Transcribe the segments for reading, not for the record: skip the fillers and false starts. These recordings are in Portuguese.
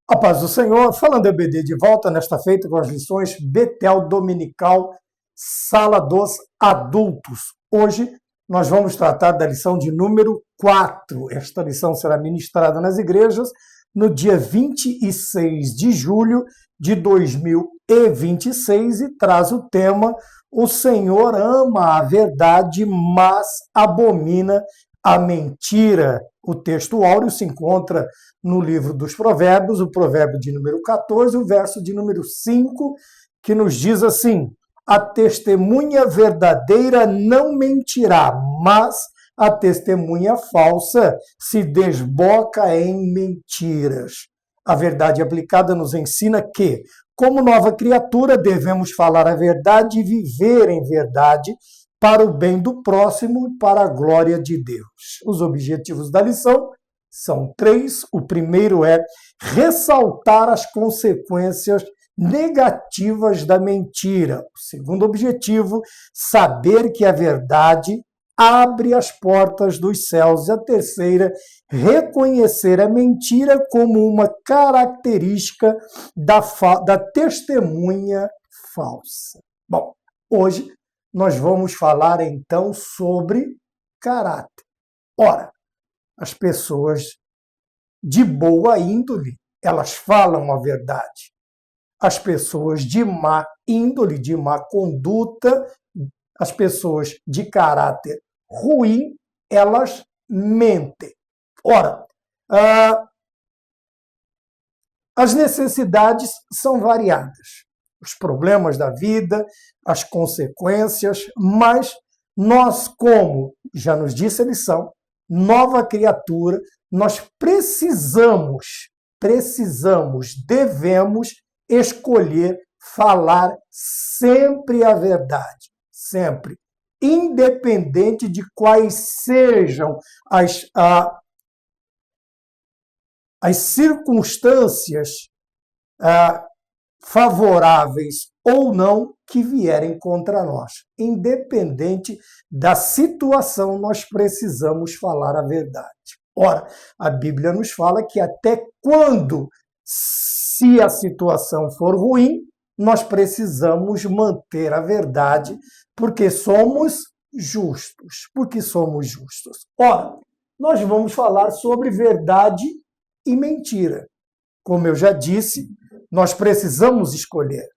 A paz do Senhor, falando EBD de volta nesta feita com as lições Betel Dominical, Sala dos Adultos. Hoje nós vamos tratar da lição de número 4. Esta lição será ministrada nas igrejas no dia 26 de julho de 2026 e traz o tema: o Senhor ama a verdade, mas abomina a mentira. O texto áureo se encontra no livro dos Provérbios, o provérbio de número 14, o verso de número 5, que nos diz assim: a testemunha verdadeira não mentirá, mas a testemunha falsa se desboca em mentiras. A verdade aplicada nos ensina que, como nova criatura, devemos falar a verdade e viver em verdade, para o bem do próximo e para a glória de Deus. Os objetivos da lição são 3. O primeiro é ressaltar as consequências negativas da mentira. O segundo objetivo, saber que a verdade abre as portas dos céus. E a terceira, reconhecer a mentira como uma característica da testemunha falsa. Bom, hoje nós vamos falar então sobre caráter. Ora, as pessoas de boa índole, elas falam a verdade. As pessoas de má índole, de má conduta, as pessoas de caráter ruim, elas mentem. Ora, as necessidades são variadas. Os problemas da vida, as consequências, mas nós, como já nos disse a lição, nova criatura, nós devemos escolher falar sempre a verdade, sempre, independente de quais sejam as circunstâncias favoráveis ou não que vierem contra nós. Independente da situação, nós precisamos falar a verdade. Ora, a Bíblia nos fala que até quando, se a situação for ruim, nós precisamos manter a verdade, porque somos justos. Porque somos justos. Ora, nós vamos falar sobre verdade e mentira. Como eu já disse, nós precisamos escolher.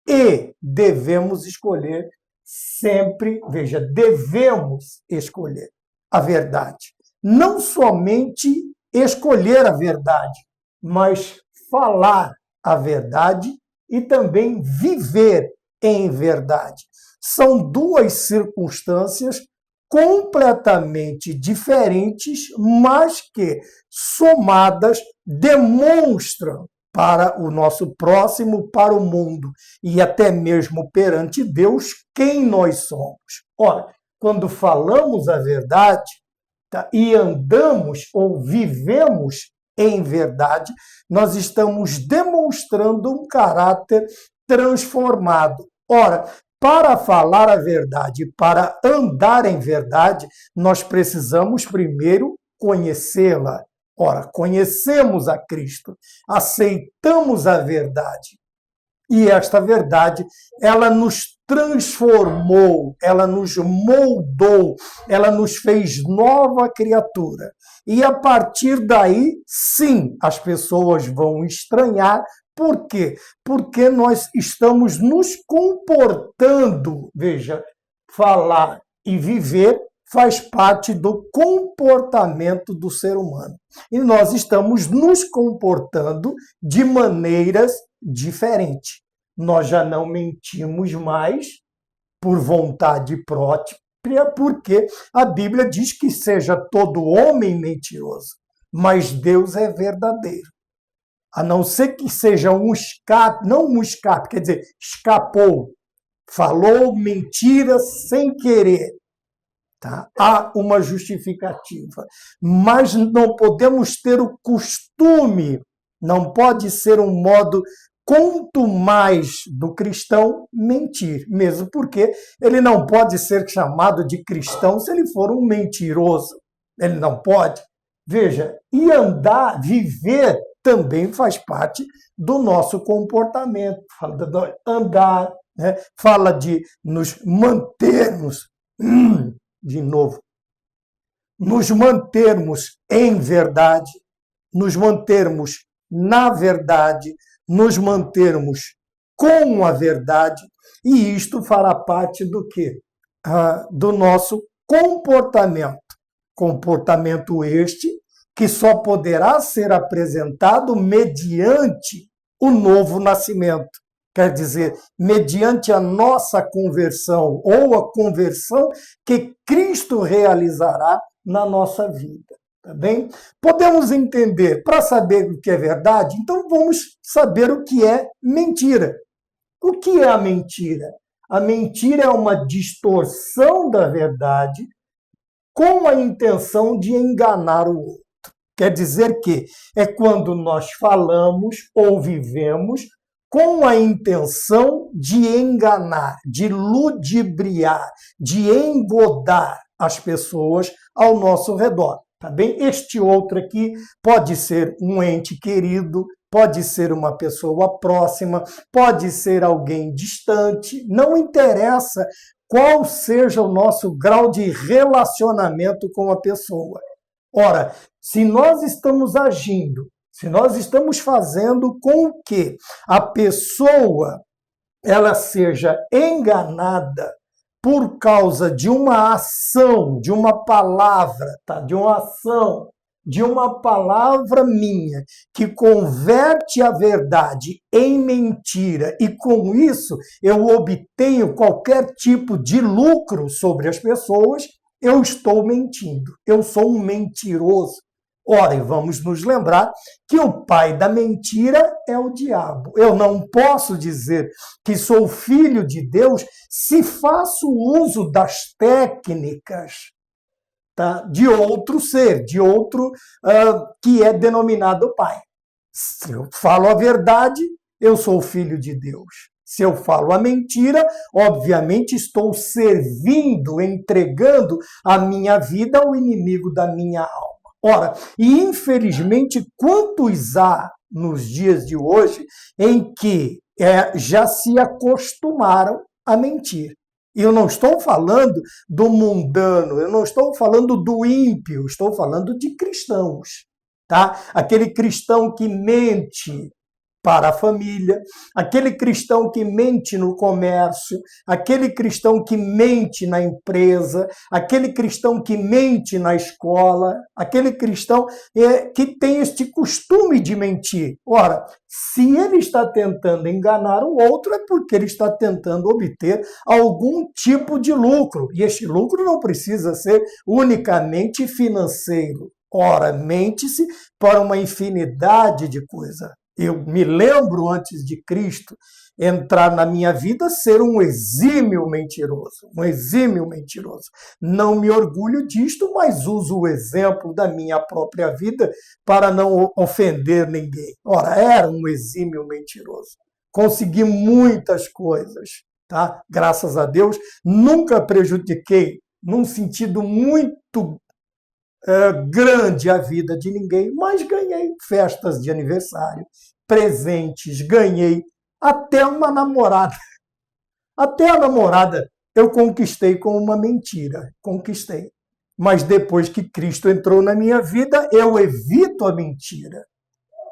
E devemos escolher sempre, veja, devemos escolher a verdade. Não somente escolher a verdade, mas falar a verdade e também viver em verdade. São duas circunstâncias completamente diferentes, mas que, somadas, demonstram para o nosso próximo, para o mundo e até mesmo perante Deus, quem nós somos. Ora, quando falamos a verdade, tá, e andamos ou vivemos em verdade, nós estamos demonstrando um caráter transformado. Ora, para falar a verdade, para andar em verdade, nós precisamos primeiro conhecê-la. Ora, conhecemos a Cristo, aceitamos a verdade. E esta verdade, ela nos transformou, ela nos moldou, ela nos fez nova criatura. E a partir daí, sim, as pessoas vão estranhar. Por quê? Porque nós estamos nos comportando. Veja, falar e viver faz parte do comportamento do ser humano. E nós estamos nos comportando de maneiras diferentes. Nós já não mentimos mais por vontade própria, porque a Bíblia diz que seja todo homem mentiroso, mas Deus é verdadeiro. A não ser que seja um escape, não um escape, quer dizer, escapou, falou mentira sem querer. Tá? Há uma justificativa, mas não podemos ter o costume, não pode ser um modo contumaz do cristão mentir, mesmo porque ele não pode ser chamado de cristão se ele for um mentiroso, ele não pode. Veja, e andar, viver também faz parte do nosso comportamento. Fala de andar, né? Fala de nos mantermos, de novo, nos mantermos em verdade, nos mantermos na verdade, nos mantermos com a verdade, e isto fará parte do quê? Do nosso comportamento. Comportamento este que só poderá ser apresentado mediante o novo nascimento. Quer dizer, mediante a nossa conversão ou a conversão que Cristo realizará na nossa vida. Tá bem? Podemos entender, para saber o que é verdade, então vamos saber o que é mentira. O que é a mentira? A mentira é uma distorção da verdade com a intenção de enganar o outro. Quer dizer que é quando nós falamos ou vivemos com a intenção de enganar, de ludibriar, de engodar as pessoas ao nosso redor. Tá bem? Este outro aqui pode ser um ente querido, pode ser uma pessoa próxima, pode ser alguém distante, não interessa qual seja o nosso grau de relacionamento com a pessoa. Ora, se nós estamos agindo, se nós estamos fazendo com que a pessoa ela seja enganada por causa de uma ação, de uma palavra, tá? De uma ação, de uma palavra minha que converte a verdade em mentira e com isso eu obtenho qualquer tipo de lucro sobre as pessoas, eu estou mentindo. Eu sou um mentiroso. Ora, e vamos nos lembrar que o pai da mentira é o diabo. Eu não posso dizer que sou filho de Deus se faço uso das técnicas, tá, de outro ser, de outro que é denominado pai. Se eu falo a verdade, eu sou filho de Deus. Se eu falo a mentira, obviamente estou servindo, entregando a minha vida ao inimigo da minha alma. Ora, e infelizmente, quantos há nos dias de hoje em que já se acostumaram a mentir? E eu não estou falando do mundano, eu não estou falando do ímpio, estou falando de cristãos, tá? Aquele cristão que mente para a família, aquele cristão que mente no comércio, aquele cristão que mente na empresa, aquele cristão que mente na escola, aquele cristão que tem este costume de mentir. Ora, se ele está tentando enganar o outro, é porque ele está tentando obter algum tipo de lucro. E este lucro não precisa ser unicamente financeiro. Ora, mente-se para uma infinidade de coisas. Eu me lembro, antes de Cristo entrar na minha vida, ser um exímio mentiroso, um exímio mentiroso. Não me orgulho disto, mas uso o exemplo da minha própria vida para não ofender ninguém. Ora, era um exímio mentiroso. Consegui muitas coisas, tá? Graças a Deus, nunca prejudiquei, num sentido muito grande a vida de ninguém, mas ganhei festas de aniversário, presentes, ganhei até uma namorada. Até a namorada eu conquistei com uma mentira, conquistei. Mas depois que Cristo entrou na minha vida, eu evito a mentira.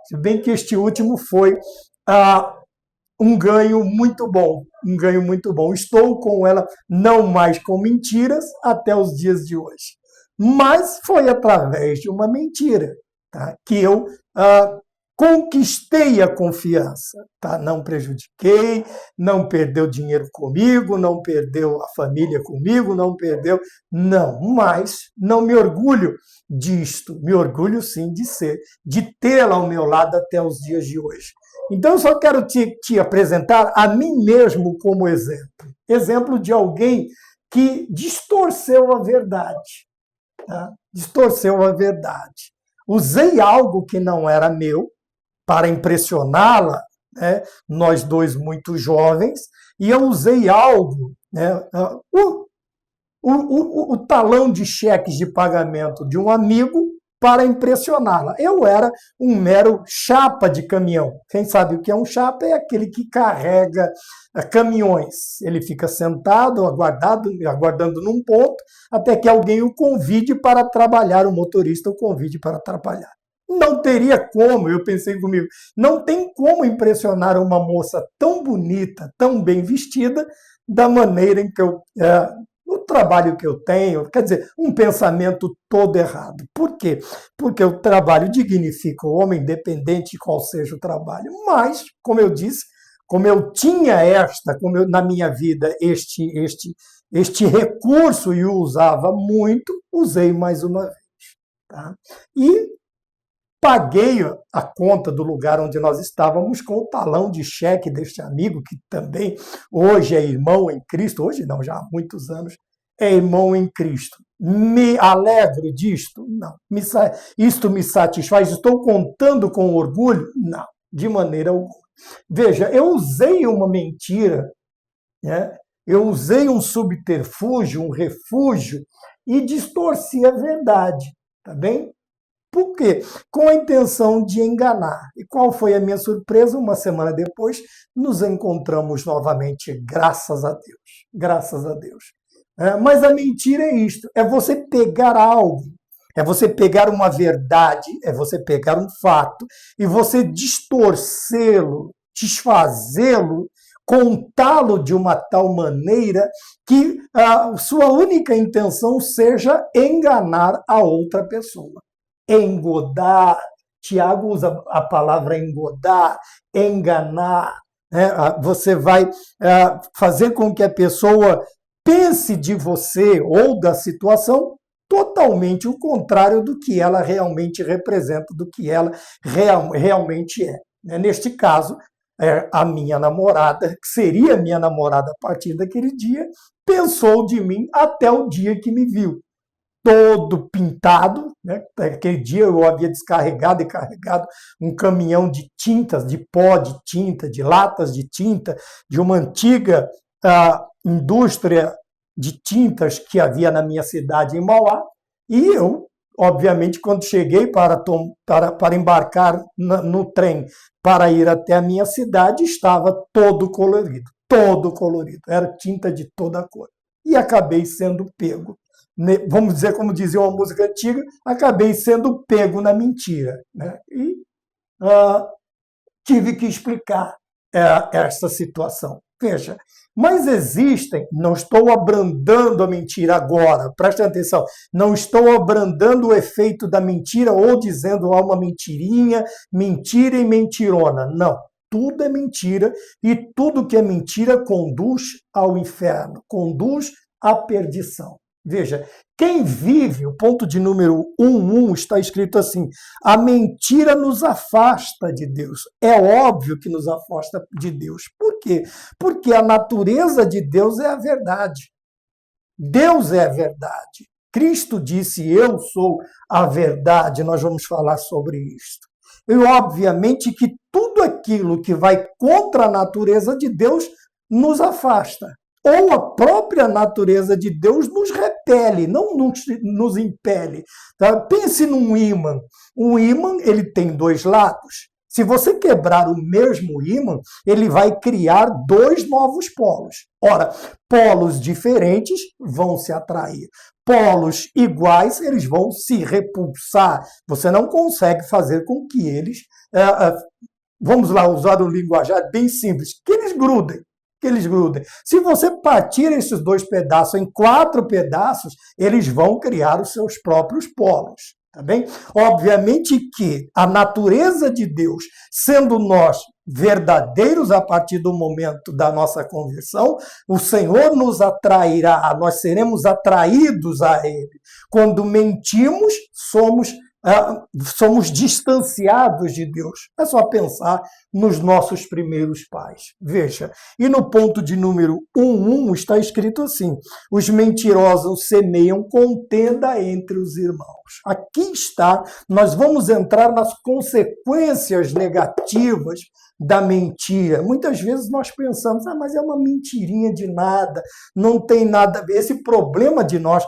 Se bem que este último foi um ganho muito bom, um ganho muito bom. Estou com ela não mais com mentiras até os dias de hoje. Mas foi através de uma mentira, tá, que eu conquistei a confiança. Tá? Não prejudiquei, não perdeu dinheiro comigo, não perdeu a família comigo, não perdeu... Não, mas não me orgulho disto. Me orgulho, sim, de tê-la ao meu lado até os dias de hoje. Então, eu só quero te apresentar a mim mesmo como exemplo. Exemplo de alguém que distorceu a verdade. Tá? Distorceu a verdade. Usei algo que não era meu para impressioná-la, né? Nós dois muito jovens, e eu usei algo, né? O talão de cheques de pagamento de um amigo para impressioná-la. Eu era um mero chapa de caminhão. Quem sabe o que é um chapa? É aquele que carrega caminhões. Ele fica sentado, aguardando num ponto, até que alguém o convide para trabalhar, o motorista o convide para trabalhar. Não teria como, eu pensei comigo, não tem como impressionar uma moça tão bonita, tão bem vestida, da maneira em que o trabalho que eu tenho, quer dizer, um pensamento todo errado. Por quê? Porque o trabalho dignifica o homem, independente de qual seja o trabalho. Mas, como eu disse, como eu tinha na minha vida este recurso e o usava muito, usei mais uma vez. Tá? E paguei a conta do lugar onde nós estávamos com o talão de cheque deste amigo, que também hoje é irmão em Cristo, hoje não, já há muitos anos, é irmão em Cristo. Me alegro disto? Não. Isto me satisfaz? Estou contando com orgulho? Não, de maneira alguma. Veja, eu usei uma mentira, né? Eu usei um subterfúgio, um refúgio, e distorci a verdade, tá bem? Por quê? Com a intenção de enganar. E qual foi a minha surpresa? Uma semana depois, nos encontramos novamente, graças a Deus. Graças a Deus. Mas a mentira é isto, é você pegar algo, é você pegar uma verdade, é você pegar um fato e você distorcê-lo, desfazê-lo, contá-lo de uma tal maneira que a sua única intenção seja enganar a outra pessoa. Engodar, Tiago usa a palavra engodar, enganar, né? Você vai fazer com que a pessoa pense de você ou da situação totalmente o contrário do que ela realmente representa, do que ela realmente é. Neste caso, a minha namorada, que seria minha namorada a partir daquele dia, pensou de mim até o dia que me viu. Todo pintado, né? Aquele dia eu havia descarregado e carregado um caminhão de tintas, de pó de tinta, de latas de tinta, de uma antiga indústria de tintas que havia na minha cidade, em Mauá, e eu, obviamente, quando cheguei para embarcar no trem para ir até a minha cidade, estava todo colorido, era tinta de toda cor, e acabei sendo pego. Vamos dizer, como dizia uma música antiga, acabei sendo pego na mentira, né? E tive que explicar essa situação. Veja, mas existem, não estou abrandando a mentira agora, preste atenção, não estou abrandando o efeito da mentira ou dizendo uma mentirinha, mentira e mentirona, não. Tudo é mentira e tudo que é mentira conduz ao inferno, conduz à perdição. Veja, quem vive, o ponto de número 11 está escrito assim: a mentira nos afasta de Deus. É óbvio que nos afasta de Deus. Por quê? Porque a natureza de Deus é a verdade. Deus é a verdade. Cristo disse: eu sou a verdade. Nós vamos falar sobre isto. E obviamente que tudo aquilo que vai contra a natureza de Deus nos afasta. Ou a própria natureza de Deus nos repele, não nos impele. Tá? Pense num ímã. Um ímã, ele tem dois lados. Se você quebrar o mesmo ímã, ele vai criar dois novos polos. Ora, polos diferentes vão se atrair. Polos iguais, eles vão se repulsar. Você não consegue fazer com que eles, vamos lá, usar um linguajar bem simples, que eles grudem. Se você partir esses dois pedaços em 4 pedaços, eles vão criar os seus próprios polos. Tá bem? Obviamente que a natureza de Deus, sendo nós verdadeiros a partir do momento da nossa conversão, o Senhor nos atrairá, nós seremos atraídos a Ele. Quando mentimos, somos distanciados de Deus. É só pensar nos nossos primeiros pais. Veja, e no ponto de número 11 está escrito assim: os mentirosos semeiam contenda entre os irmãos. Aqui está, nós vamos entrar nas consequências negativas da mentira. Muitas vezes nós pensamos, mas é uma mentirinha de nada, não tem nada a ver. Esse problema de nós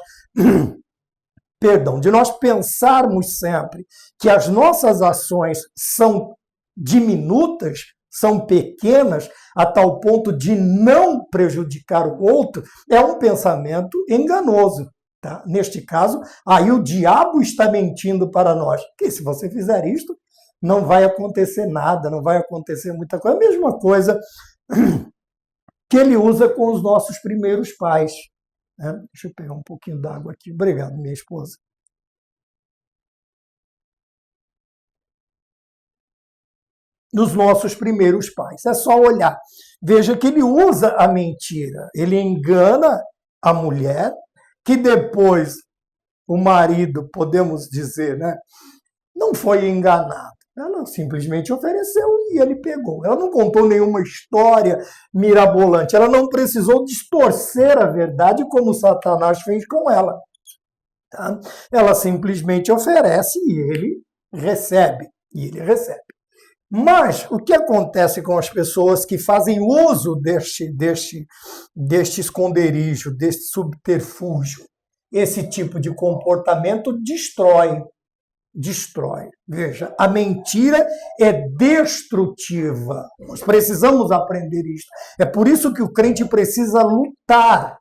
perdão, de nós pensarmos sempre que as nossas ações são diminutas, são pequenas, a tal ponto de não prejudicar o outro, é um pensamento enganoso. Tá? Neste caso, aí o diabo está mentindo para nós, que se você fizer isto, não vai acontecer nada, não vai acontecer muita coisa. A mesma coisa que ele usa com os nossos primeiros pais. Né? Deixa eu pegar um pouquinho d'água aqui. Obrigado, minha esposa. Dos nossos primeiros pais. É só olhar. Veja que ele usa a mentira. Ele engana a mulher, que depois o marido, podemos dizer, né, não foi enganado. Ela simplesmente ofereceu e ele pegou. Ela não contou nenhuma história mirabolante. Ela não precisou distorcer a verdade como Satanás fez com ela. Tá? Ela simplesmente oferece e ele recebe. E ele recebe. Mas o que acontece com as pessoas que fazem uso deste esconderijo, deste subterfúgio? Esse tipo de comportamento destrói. Veja, a mentira é destrutiva. Nós precisamos aprender isso. É por isso que o crente precisa lutar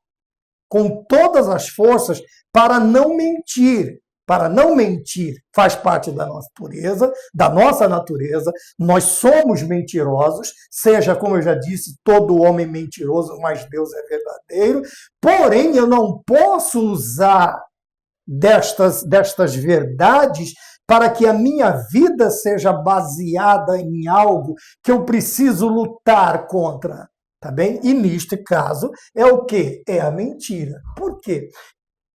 com todas as forças para não mentir. Para não mentir faz parte da nossa natureza. Nós somos mentirosos, seja, como eu já disse, todo homem mentiroso, mas Deus é verdadeiro. Porém, eu não posso usar destas verdades para que a minha vida seja baseada em algo que eu preciso lutar contra. Tá bem? E neste caso é o quê? É a mentira. Por quê?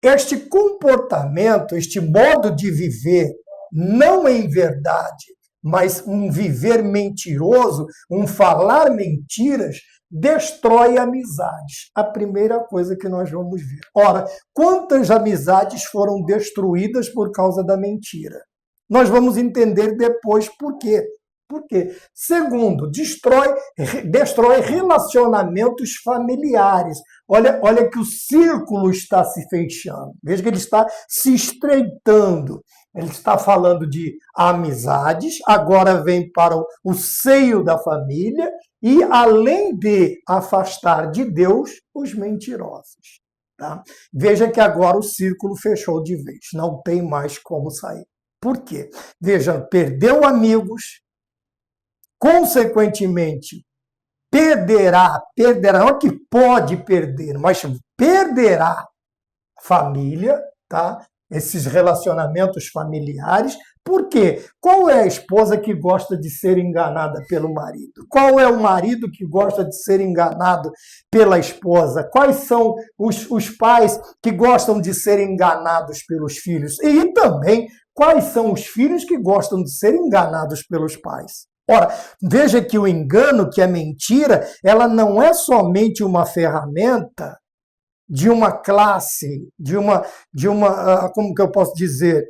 Este comportamento, este modo de viver, não em verdade, mas um viver mentiroso, um falar mentiras, destrói amizades. A primeira coisa que nós vamos ver. Ora, quantas amizades foram destruídas por causa da mentira? Nós vamos entender depois por quê. Por quê? Segundo, destrói relacionamentos familiares. Olha que o círculo está se fechando. Veja que ele está se estreitando. Ele está falando de amizades, agora vem para o seio da família e, além de afastar de Deus, os mentirosos. Tá? Veja que agora o círculo fechou de vez. Não tem mais como sair. Por quê? Veja, perdeu amigos, consequentemente, perderá, não é que pode perder, mas perderá família, tá? Esses relacionamentos familiares. Por quê? Qual é a esposa que gosta de ser enganada pelo marido? Qual é o marido que gosta de ser enganado pela esposa? Quais são os pais que gostam de ser enganados pelos filhos? E também, quais são os filhos que gostam de ser enganados pelos pais? Ora, veja que o engano, que a mentira, ela não é somente uma ferramenta de uma classe, como que eu posso dizer,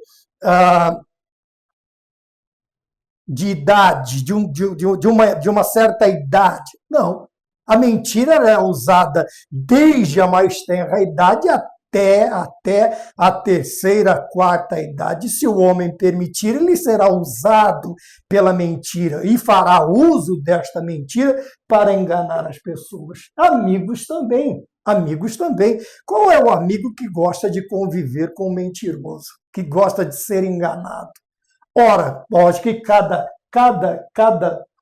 de idade, de uma certa idade. Não. A mentira é usada desde a mais tenra idade até a terceira, quarta idade. Se o homem permitir, ele será usado pela mentira e fará uso desta mentira para enganar as pessoas. Amigos também. Qual é o amigo que gosta de conviver com o mentiroso? Que gosta de ser enganado? Ora, lógico que cada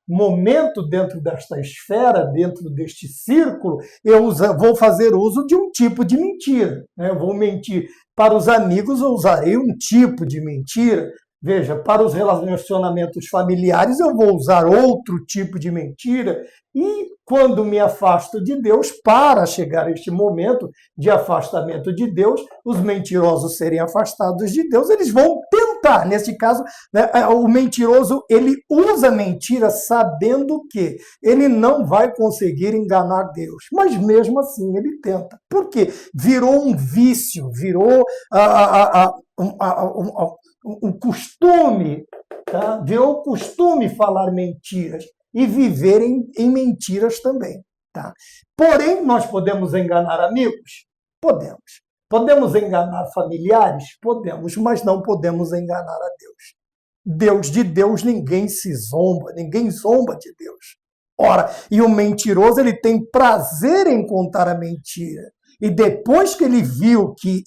momento dentro desta esfera, dentro deste círculo, eu vou fazer uso de um tipo de mentira. Né? Eu vou mentir. Para os amigos, eu usarei um tipo de mentira. Veja, para os relacionamentos familiares, eu vou usar outro tipo de mentira. E quando me afasto de Deus, para chegar a este momento de afastamento de Deus, os mentirosos serem afastados de Deus, eles vão tentar. Neste caso, né, o mentiroso, ele usa mentira sabendo que ele não vai conseguir enganar Deus. Mas mesmo assim, ele tenta. Por quê? Virou um vício, virou um costume, tá? Virou costume falar mentiras e viver em mentiras também. Tá? Porém, nós podemos enganar amigos? Podemos. Podemos enganar familiares? Podemos, mas não podemos enganar a Deus. De Deus ninguém se zomba, ninguém zomba de Deus. Ora, e o mentiroso, ele tem prazer em contar a mentira. E depois que ele viu que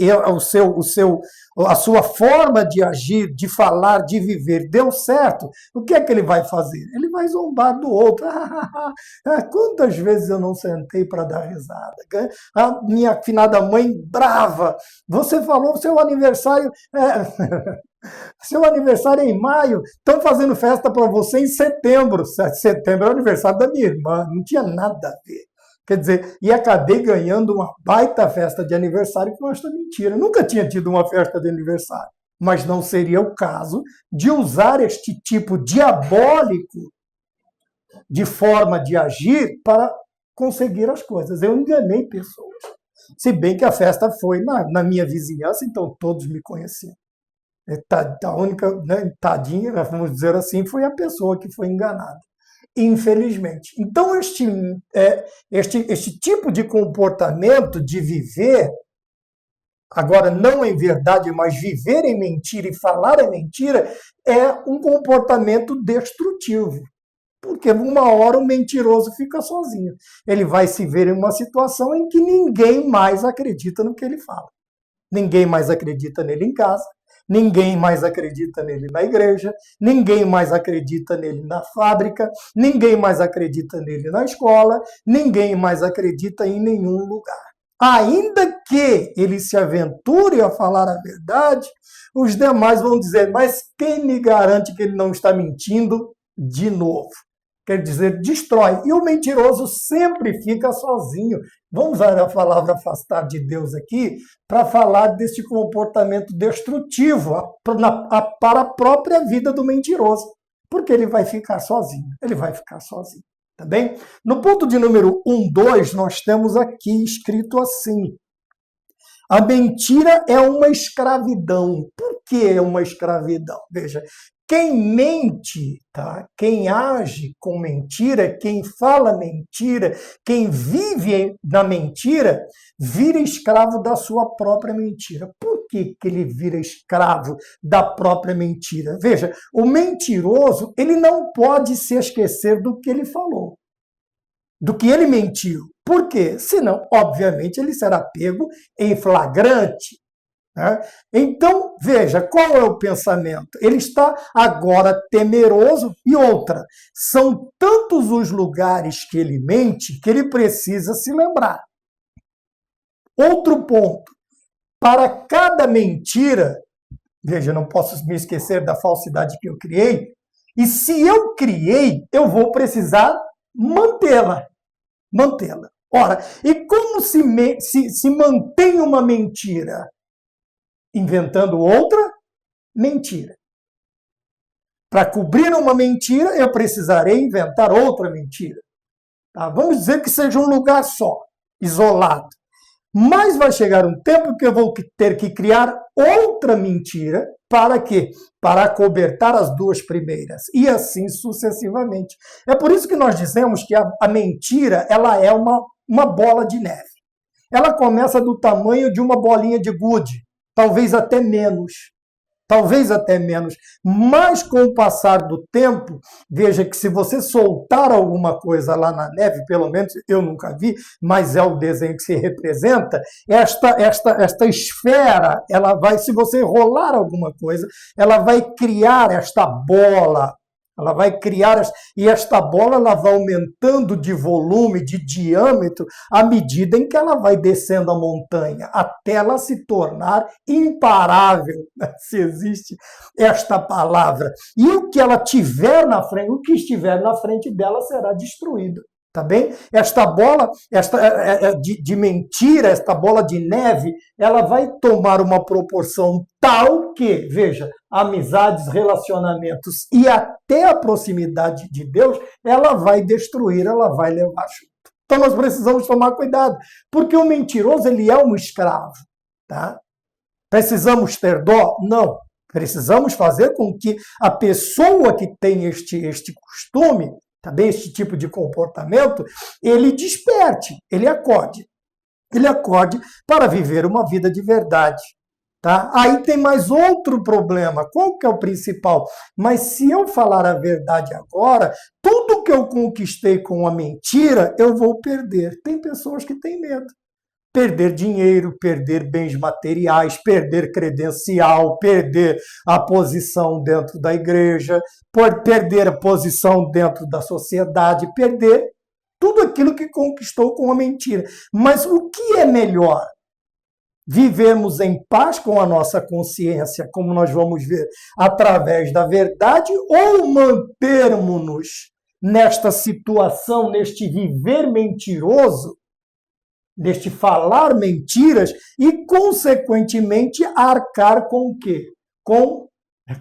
a sua forma de agir, de falar, de viver deu certo, o que é que ele vai fazer? Ele vai zombar do outro. Quantas vezes eu não sentei para dar risada? A minha afinada mãe brava. Você falou seu aniversário. Seu aniversário é em maio, estão fazendo festa para você em setembro. Setembro é o aniversário da minha irmã, não tinha nada a ver. Quer dizer, e acabei ganhando uma baita festa de aniversário com esta mentira. Nunca tinha tido uma festa de aniversário, mas não seria o caso de usar este tipo diabólico de forma de agir para conseguir as coisas. Eu enganei pessoas. Se bem que a festa foi na minha vizinhança, então todos me conheciam. A única, né, tadinha, vamos dizer assim, foi a pessoa que foi enganada. Infelizmente. Então, este tipo de comportamento de viver, agora não em verdade, mas viver em mentira e falar em mentira, é um comportamento destrutivo. Porque uma hora o mentiroso fica sozinho. Ele vai se ver em uma situação em que ninguém mais acredita no que ele fala. Ninguém mais acredita nele em casa. Ninguém mais acredita nele na igreja, ninguém mais acredita nele na fábrica, ninguém mais acredita nele na escola, ninguém mais acredita em nenhum lugar. Ainda que ele se aventure a falar a verdade, os demais vão dizer, mas quem me garante que ele não está mentindo de novo? Quer dizer, destrói. E o mentiroso sempre fica sozinho. Vamos usar a palavra afastar de Deus aqui para falar deste comportamento destrutivo para a própria vida do mentiroso. Porque ele vai ficar sozinho. Ele vai ficar sozinho. Tá bem? No ponto de número 1, 2, nós temos aqui escrito assim. A mentira é uma escravidão. Por que é uma escravidão? Veja, quem mente, tá? Quem age com mentira, quem fala mentira, quem vive na mentira, vira escravo da sua própria mentira. Por que ele vira escravo da própria mentira? Veja, o mentiroso, ele não pode se esquecer do que ele falou, do que ele mentiu. Por quê? Senão, obviamente, ele será pego em flagrante. Então, veja, qual é o pensamento? Ele está agora temeroso e outra. São tantos os lugares que ele mente que ele precisa se lembrar. Outro ponto. Para cada mentira, veja, não posso me esquecer da falsidade que eu criei, e se eu criei, eu vou precisar mantê-la. Ora, e como se mantém uma mentira? Inventando outra mentira. Para cobrir uma mentira, eu precisarei inventar outra mentira. Tá? Vamos dizer que seja um lugar só, isolado. Mas vai chegar um tempo que eu vou ter que criar outra mentira. Para quê? Para acobertar as duas primeiras. E assim sucessivamente. É por isso que nós dizemos que a mentira ela é uma bola de neve. Ela começa do tamanho de uma bolinha de gude. Talvez até menos. Mas com o passar do tempo, veja que se você soltar alguma coisa lá na neve, pelo menos eu nunca vi, mas é o desenho que se representa, esta esfera, ela vai, se você rolar alguma coisa, ela vai criar esta bola. Ela vai criar, e esta bola ela vai aumentando de volume, de diâmetro, à medida em que ela vai descendo a montanha, até ela se tornar imparável, se existe esta palavra. E o que ela tiver na frente, o que estiver na frente dela será destruído. Tá bem? Esta bola de mentira, esta bola de neve, ela vai tomar uma proporção tal que, veja, amizades, relacionamentos e até a proximidade de Deus, ela vai destruir, ela vai levar junto. Então nós precisamos tomar cuidado, porque o mentiroso ele é um escravo. Tá? Precisamos ter dó? Não. Precisamos fazer com que a pessoa que tem este costume, também este tipo de comportamento, ele desperte, ele acorde. ele acorde para viver uma vida de verdade. Tá? Aí tem mais outro problema. Qual que é o principal? Mas se eu falar a verdade agora, tudo que eu conquistei com a mentira, eu vou perder. Tem pessoas que têm medo. Perder dinheiro, perder bens materiais, perder credencial, perder a posição dentro da igreja, perder a posição dentro da sociedade, perder tudo aquilo que conquistou com a mentira. Mas o que é melhor? Vivemos em paz com a nossa consciência, como nós vamos ver, através da verdade, ou mantermos-nos nesta situação, neste viver mentiroso, neste falar mentiras e, consequentemente, arcar com o quê?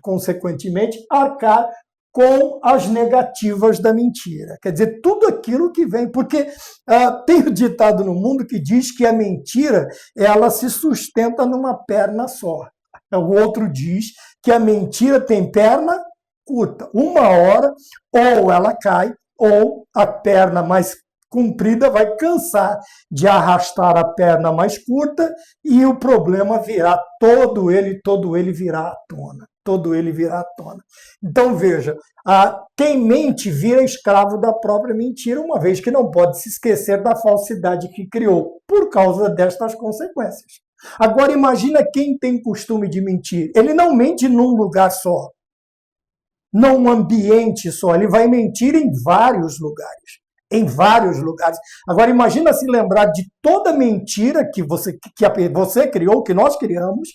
Consequentemente, arcar com as negativas da mentira. Quer dizer, tudo aquilo que vem, porque tem o ditado no mundo que diz que a mentira ela se sustenta numa perna só. O outro diz que a mentira tem perna curta. Uma hora, ou ela cai, ou a perna mais comprida vai cansar de arrastar a perna mais curta e o problema virá todo ele virá à tona. Todo ele virá à tona. Então, veja, quem mente vira escravo da própria mentira, uma vez que não pode se esquecer da falsidade que criou, por causa destas consequências. Agora, imagina quem tem costume de mentir. Ele não mente num lugar só, num ambiente só, ele vai mentir em vários lugares. Em vários lugares. Agora, imagina se lembrar de toda mentira que você criou, que nós criamos,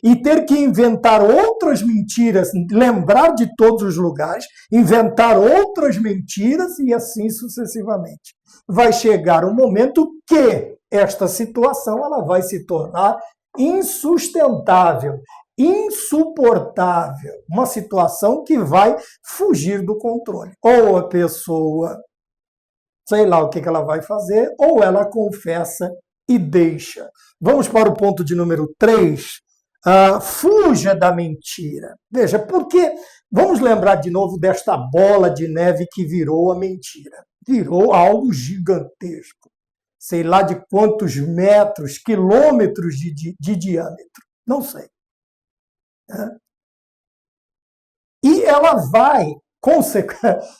e ter que inventar outras mentiras, lembrar de todos os lugares, inventar outras mentiras e assim sucessivamente. Vai chegar um momento que esta situação ela vai se tornar insustentável, insuportável, uma situação que vai fugir do controle. Ou a pessoa, sei lá o que ela vai fazer, ou ela confessa e deixa. Vamos para o ponto de número 3. Fuja da mentira. Veja, porque vamos lembrar de novo desta bola de neve que virou a mentira. Virou algo gigantesco. Sei lá de quantos metros, quilômetros de diâmetro. Não sei. E ela vai,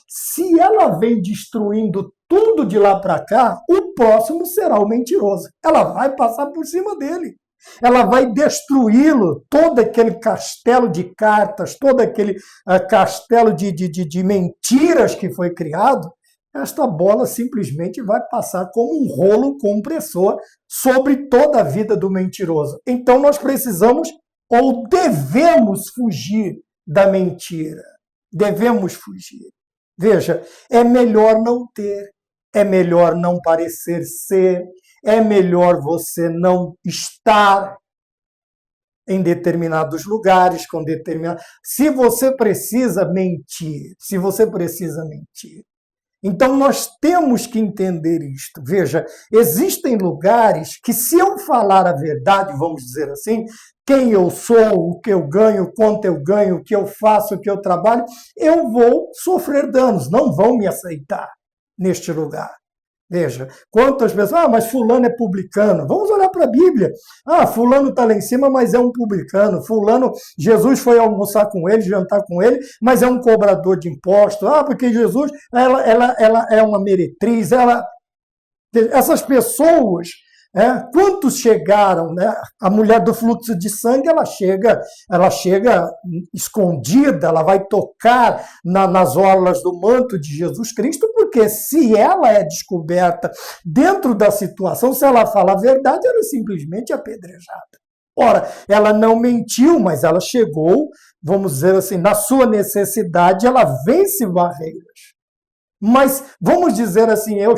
se ela vem destruindo tudo de lá para cá, o próximo será o mentiroso. Ela vai passar por cima dele. Ela vai destruí-lo, todo aquele castelo de cartas, todo aquele castelo de mentiras que foi criado, esta bola simplesmente vai passar como um rolo compressor sobre toda a vida do mentiroso. Então nós precisamos ou devemos fugir da mentira. Devemos fugir. Veja, é melhor não ter, é melhor não parecer ser, é melhor você não estar em determinados lugares, com determinados. Se você precisa mentir, Então nós temos que entender isto. Veja, existem lugares que, se eu falar a verdade, vamos dizer assim, quem eu sou, o que eu ganho, quanto eu ganho, o que eu faço, o que eu trabalho, eu vou sofrer danos, não vão me aceitar neste lugar. Veja, quantas pessoas, mas fulano é publicano. Vamos olhar para a Bíblia. Fulano está lá em cima, mas é um publicano. Fulano, Jesus foi almoçar com ele, jantar com ele, mas é um cobrador de impostos. Porque Jesus, ela é uma meretriz. Essas pessoas, quantos chegaram, né? A mulher do fluxo de sangue, ela chega escondida, ela vai tocar nas orlas do manto de Jesus Cristo, porque se ela é descoberta dentro da situação, se ela fala a verdade, ela é simplesmente apedrejada. Ora, ela não mentiu, mas ela chegou, vamos dizer assim, na sua necessidade, ela vence barreiras. Mas, vamos dizer assim, ela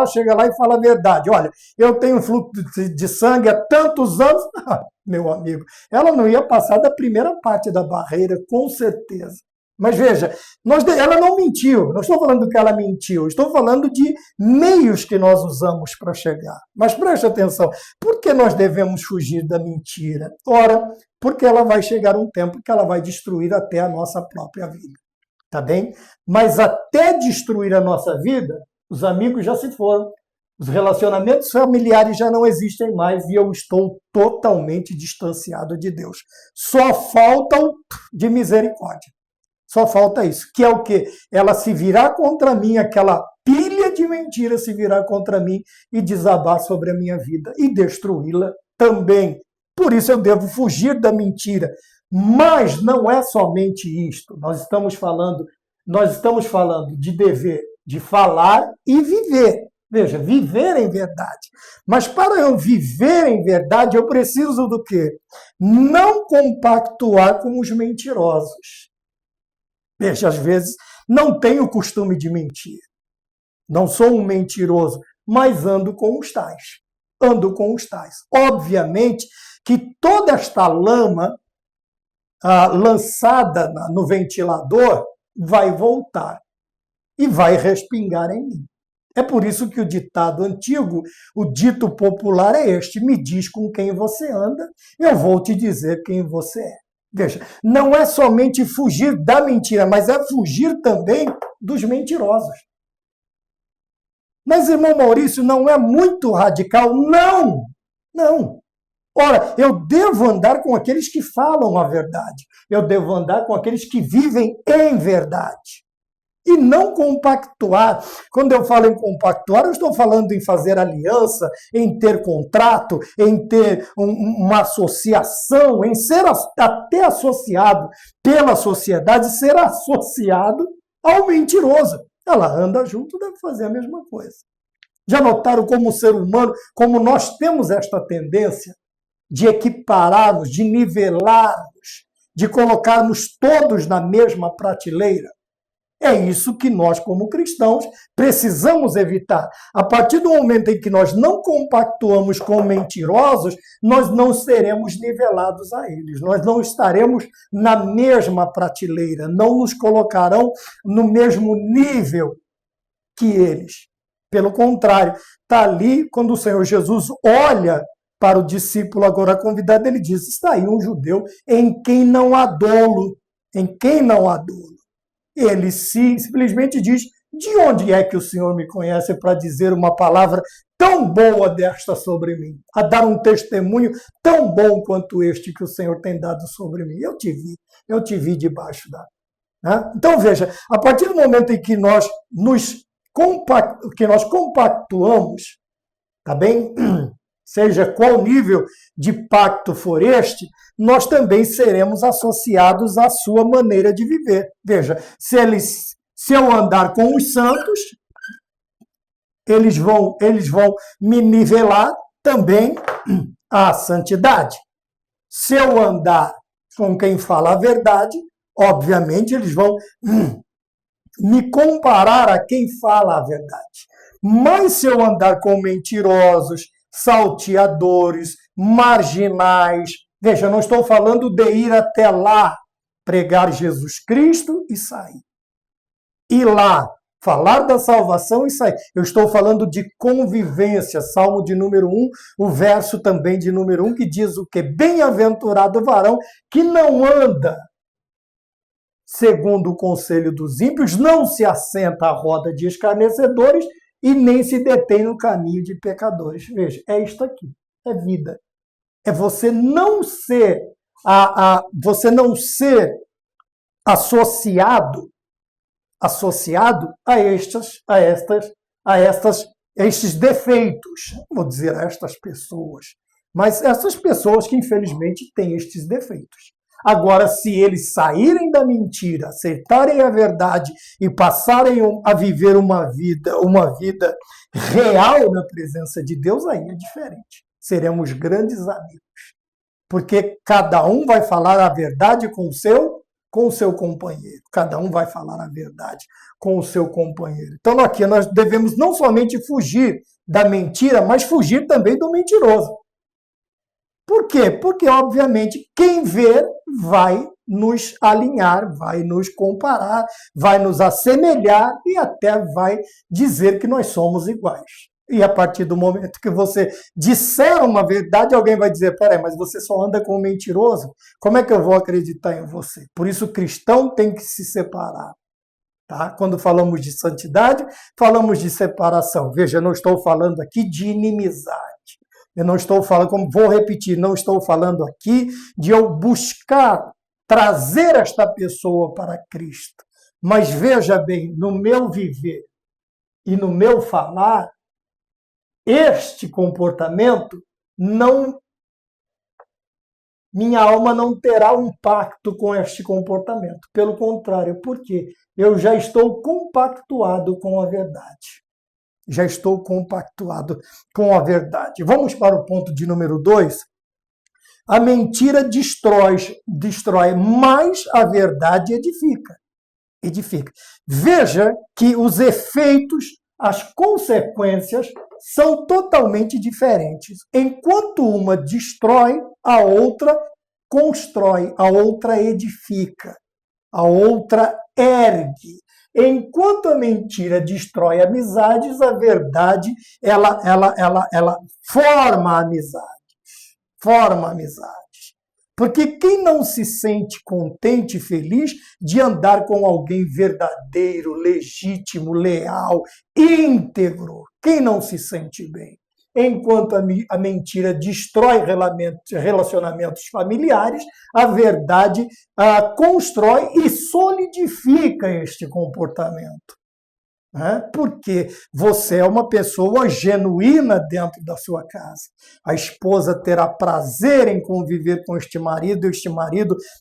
chega lá e fala a verdade. Olha, eu tenho fluxo de sangue há tantos anos. Meu amigo, ela não ia passar da primeira parte da barreira, com certeza. Mas veja, ela não mentiu. Não estou falando que ela mentiu. Estou falando de meios que nós usamos para chegar. Mas preste atenção. Por que nós devemos fugir da mentira? Ora, porque ela vai chegar um tempo que ela vai destruir até a nossa própria vida. Tá bem? Mas até destruir a nossa vida, os amigos já se foram. Os relacionamentos familiares já não existem mais e eu estou totalmente distanciado de Deus. Só falta o de misericórdia. Só falta isso. Que é o quê? Ela se virar contra mim, aquela pilha de mentiras se virar contra mim e desabar sobre a minha vida e destruí-la também. Por isso eu devo fugir da mentira. Mas não é somente isto. Nós estamos falando de dever, de falar e viver. Veja, viver em verdade. Mas para eu viver em verdade, eu preciso do quê? Não compactuar com os mentirosos. Veja, às vezes não tenho o costume de mentir. Não sou um mentiroso, mas ando com os tais. Ando com os tais. Obviamente que toda esta lama lançada no ventilador vai voltar e vai respingar em mim. É por isso que o ditado antigo, o dito popular é este: me diz com quem você anda, eu vou te dizer quem você é. Veja, não é somente fugir da mentira, mas é fugir também dos mentirosos. Mas, irmão Maurício, não é muito radical? Não! Não! Ora, eu devo andar com aqueles que falam a verdade. Eu devo andar com aqueles que vivem em verdade. E não compactuar. Quando eu falo em compactuar, eu estou falando em fazer aliança, em ter contrato, em ter uma associação, em ser até associado pela sociedade, ser associado ao mentiroso. Ela anda junto, deve fazer a mesma coisa. Já notaram como o ser humano, como nós temos esta tendência de equipararmos, de nivelarmos, de colocarmos todos na mesma prateleira? É isso que nós, como cristãos, precisamos evitar. A partir do momento em que nós não compactuamos com mentirosos, nós não seremos nivelados a eles. Nós não estaremos na mesma prateleira, não nos colocarão no mesmo nível que eles. Pelo contrário, está ali, quando o Senhor Jesus olha para o discípulo agora convidado, ele diz: está aí um judeu em quem não há dolo, em quem não há dolo. Ele simplesmente diz: de onde é que o Senhor me conhece para dizer uma palavra tão boa desta sobre mim? A dar um testemunho tão bom quanto este que o Senhor tem dado sobre mim. Eu te vi debaixo da... Né? Então veja, a partir do momento em que nós compactuamos, tá bem? Seja qual nível de pacto for este, nós também seremos associados à sua maneira de viver. Veja, se eu andar com os santos, eles vão me nivelar também à santidade. Se eu andar com quem fala a verdade, obviamente eles vão me comparar a quem fala a verdade. Mas se eu andar com mentirosos, salteadores, marginais. Veja, eu não estou falando de ir até lá, pregar Jesus Cristo e sair. Ir lá, falar da salvação e sair. Eu estou falando de convivência. Salmo de número 1, o verso também de número 1, que diz o quê? Bem-aventurado o varão que não anda segundo o conselho dos ímpios, não se assenta à roda de escarnecedores e nem se detém no caminho de pecadores. Veja, é isto aqui, é vida. É você não ser associado a estes defeitos. Não vou dizer a estas pessoas, mas essas pessoas que infelizmente têm estes defeitos. Agora, se eles saírem da mentira, aceitarem a verdade e passarem a viver uma vida real na presença de Deus, aí é diferente. Seremos grandes amigos. Porque cada um vai falar a verdade com o seu companheiro. Cada um vai falar a verdade com o seu companheiro. Então, aqui nós devemos não somente fugir da mentira, mas fugir também do mentiroso. Por quê? Porque, obviamente, quem vê vai nos alinhar, vai nos comparar, vai nos assemelhar e até vai dizer que nós somos iguais. E a partir do momento que você disser uma verdade, alguém vai dizer: peraí, mas você só anda com um mentiroso? Como é que eu vou acreditar em você? Por isso o cristão tem que se separar. Tá? Quando falamos de santidade, falamos de separação. Veja, eu não estou falando aqui de inimizade. Eu não estou falando, como vou repetir, não estou falando aqui de eu buscar trazer esta pessoa para Cristo. Mas veja bem, no meu viver e no meu falar, este comportamento não, minha alma não terá um pacto com este comportamento. Pelo contrário, porque eu já estou compactuado com a verdade. Já estou compactuado com a verdade. Vamos para o ponto de número 2. A mentira destrói, mas a verdade edifica. Veja que os efeitos, as consequências são totalmente diferentes. Enquanto uma destrói, a outra constrói, a outra edifica, a outra ergue. Enquanto a mentira destrói amizades, a verdade ela forma amizades. Porque quem não se sente contente e feliz de andar com alguém verdadeiro, legítimo, leal, íntegro? Quem não se sente bem? Enquanto a mentira destrói relacionamentos familiares, a verdade constrói e solidifica este comportamento. Porque você é uma pessoa genuína dentro da sua casa. A esposa terá prazer em conviver com este marido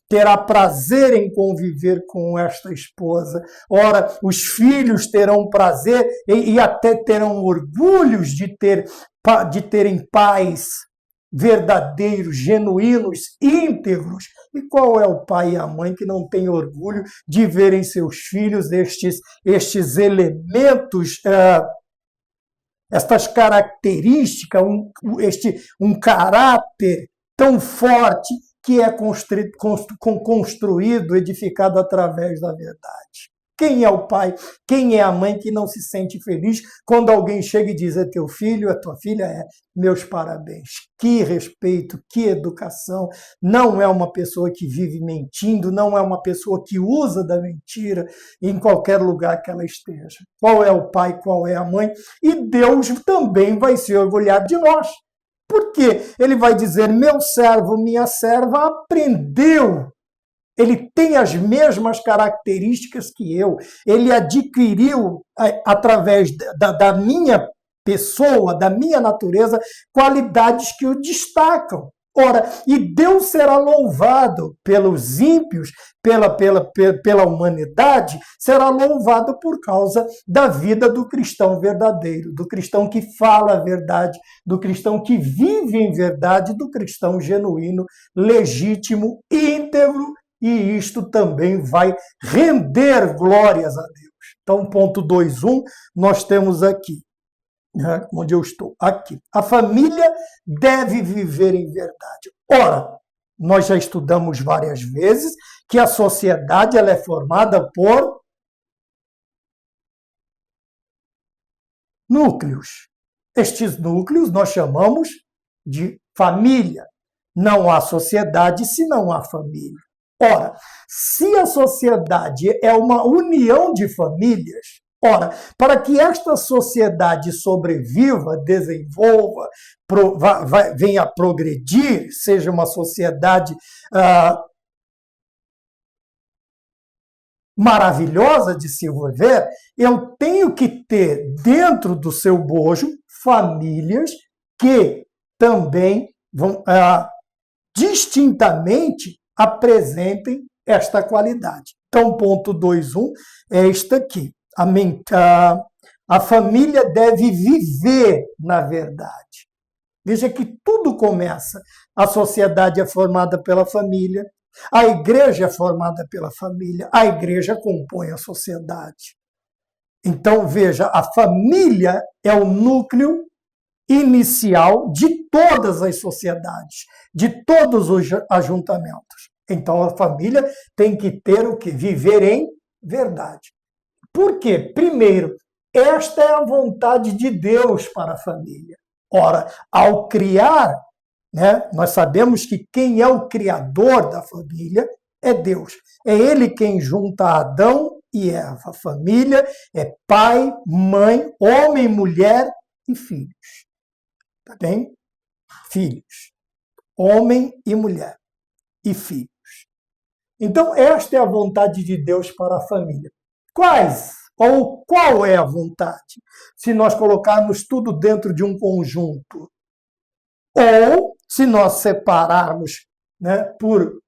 terá prazer em conviver com esta esposa. Ora, os filhos terão prazer e até terão orgulhos de terem pais verdadeiros, genuínos, íntegros. E qual é o pai e a mãe que não tem orgulho de verem seus filhos estes elementos, estas características, um caráter tão forte que é construído, edificado através da verdade? Quem é o pai, quem é a mãe que não se sente feliz quando alguém chega e diz: é teu filho, é tua filha? É, meus parabéns. Que respeito, que educação. Não é uma pessoa que vive mentindo, não é uma pessoa que usa da mentira em qualquer lugar que ela esteja. Qual é o pai, qual é a mãe? E Deus também vai se orgulhar de nós. Porque ele vai dizer: meu servo, minha serva aprendeu. Ele tem as mesmas características que eu. Ele adquiriu, através da minha pessoa, da minha natureza, qualidades que o destacam. Ora, e Deus será louvado pelos ímpios, pela humanidade, será louvado por causa da vida do cristão verdadeiro, do cristão que fala a verdade, do cristão que vive em verdade, do cristão genuíno, legítimo, íntegro. E isto também vai render glórias a Deus. Então, ponto 2.1, nós temos aqui, onde eu estou, aqui. A família deve viver em verdade. Ora, nós já estudamos várias vezes que a sociedade ela é formada por núcleos. Estes núcleos nós chamamos de família. Não há sociedade se não há família. Ora, se a sociedade é uma união de famílias, ora, para que esta sociedade sobreviva, desenvolva, venha a progredir, seja uma sociedade maravilhosa de se viver, eu tenho que ter dentro do seu bojo famílias que também vão distintamente apresentem esta qualidade. Então, ponto 2.1 é este aqui. A família deve viver na verdade. Veja que tudo começa. A sociedade é formada pela família, a igreja é formada pela família, a igreja compõe a sociedade. Então, veja, a família é o núcleo inicial de todas as sociedades, de todos os ajuntamentos. Então, a família tem que ter o quê? Viver em verdade. Por quê? Primeiro, esta é a vontade de Deus para a família. Ora, ao criar, nós sabemos que quem é o criador da família é Deus. É Ele quem junta Adão e Eva. A família é pai, mãe, homem, mulher e filhos. Tá bem? Filhos. Homem e mulher e filhos. Então, esta é a vontade de Deus para a família. Quais ou qual é a vontade? Se nós colocarmos tudo dentro de um conjunto, ou se nós separarmos, né, por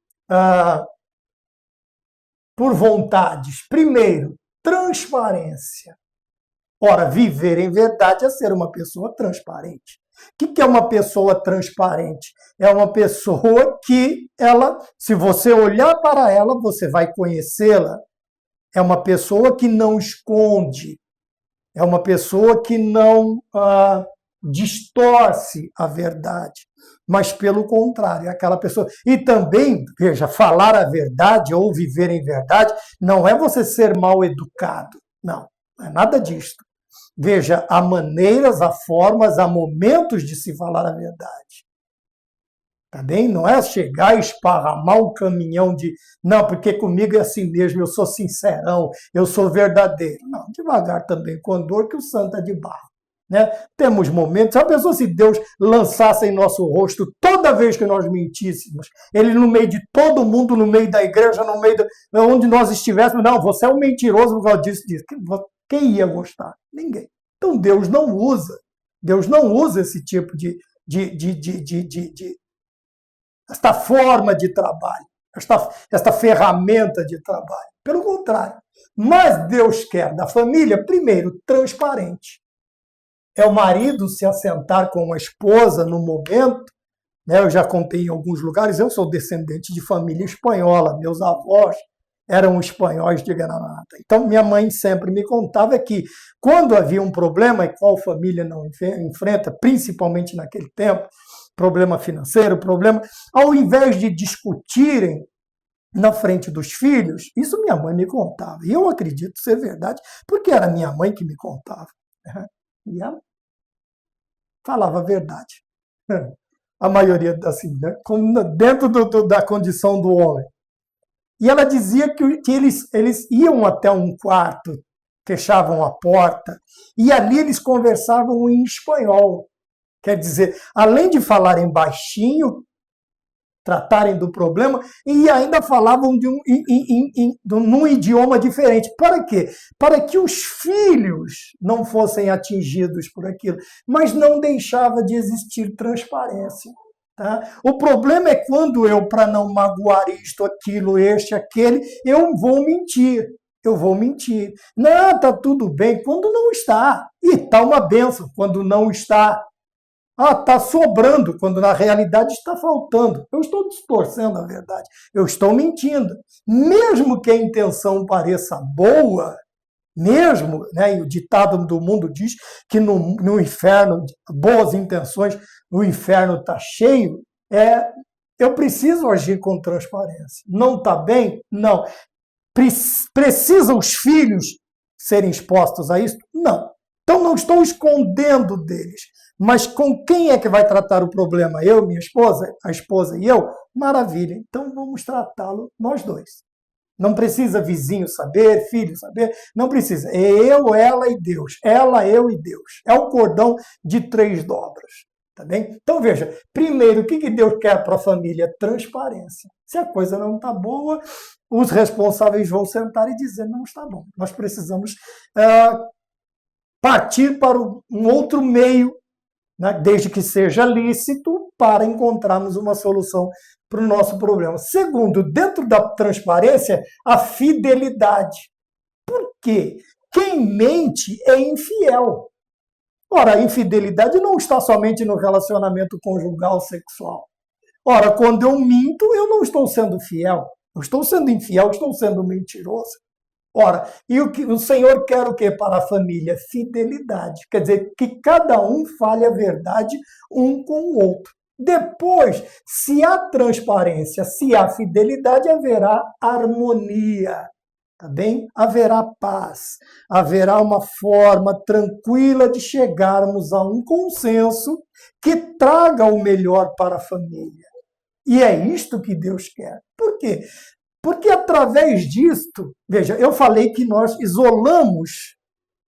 vontades. Primeiro, transparência. Ora, viver em verdade é ser uma pessoa transparente. O que é uma pessoa transparente? É uma pessoa que se você olhar para ela, você vai conhecê-la. É uma pessoa que não esconde. É uma pessoa que não distorce a verdade. Mas, pelo contrário, é aquela pessoa. E também, veja, falar a verdade ou viver em verdade não é você ser mal educado. Não é nada disso. Veja, há maneiras, há formas, há momentos de se falar a verdade. Tá bem? Não é chegar e esparramar um caminhão de... Não, porque comigo é assim mesmo, eu sou sincerão, eu sou verdadeiro. Não, devagar também, com dor, que o santo é de barro. Né? Temos momentos... A pessoa, se Deus lançasse em nosso rosto toda vez que nós mentíssemos, ele no meio de todo mundo, no meio da igreja, no meio de onde nós estivéssemos, não, você é um mentiroso por causa disso. Quem ia gostar? Ninguém. Então Deus não usa esse tipo esta forma de trabalho, esta ferramenta de trabalho. Pelo contrário. Mas Deus quer da família, primeiro, transparente. É o marido se assentar com a esposa no momento, né? Eu já contei em alguns lugares, eu sou descendente de família espanhola, meus avós eram espanhóis de Granada. Então, minha mãe sempre me contava que quando havia um problema, e qual família não enfrenta, principalmente naquele tempo, problema financeiro, ao invés de discutirem na frente dos filhos, isso minha mãe me contava. E eu acredito ser verdade, porque era minha mãe que me contava. E ela falava a verdade. A maioria, assim, né? Dentro da condição do homem. E ela dizia que eles iam até um quarto, fechavam a porta, e ali eles conversavam em espanhol. Quer dizer, além de falarem baixinho, tratarem do problema, e ainda falavam num idioma diferente. Para quê? Para que os filhos não fossem atingidos por aquilo. Mas não deixava de existir transparência. Tá? O problema é quando eu, para não magoar isto, aquilo, aquele, eu vou mentir. Não, está tudo bem, quando não está. E está uma bênção, quando não está. Está sobrando, quando na realidade está faltando. Eu estou distorcendo a verdade. Eu estou mentindo. Mesmo que a intenção pareça boa, mesmo, né, e o ditado do mundo diz que no inferno, boas intenções, o inferno está cheio, eu preciso agir com transparência. Não está bem? Não. Precisam os filhos serem expostos a isso? Não. Então não estou escondendo deles. Mas com quem é que vai tratar o problema? Eu, minha esposa, a esposa e eu? Maravilha. Então vamos tratá-lo nós dois. Não precisa vizinho saber, filho saber, não precisa. É eu, ela e Deus. Ela, eu e Deus. É o cordão de 3 dobras. Tá bem? Então veja, primeiro, o que Deus quer para a família? Transparência. Se a coisa não está boa, os responsáveis vão sentar e dizer, não está bom. Nós precisamos partir para um outro meio, né, desde que seja lícito, para encontrarmos uma solução para o nosso problema. Segundo, dentro da transparência, a fidelidade. Por quê? Quem mente é infiel. Ora, a infidelidade não está somente no relacionamento conjugal sexual. Ora, quando eu minto, eu não estou sendo fiel. Eu estou sendo infiel, estou sendo mentiroso. Ora, e o Senhor quer o quê para a família? Fidelidade. Quer dizer, que cada um fale a verdade um com o outro. Depois, se há transparência, se há fidelidade, haverá harmonia. Tá bem? Haverá paz. Haverá uma forma tranquila de chegarmos a um consenso que traga o melhor para a família. E é isto que Deus quer. Por quê? Porque através disto, veja, eu falei que nós isolamos,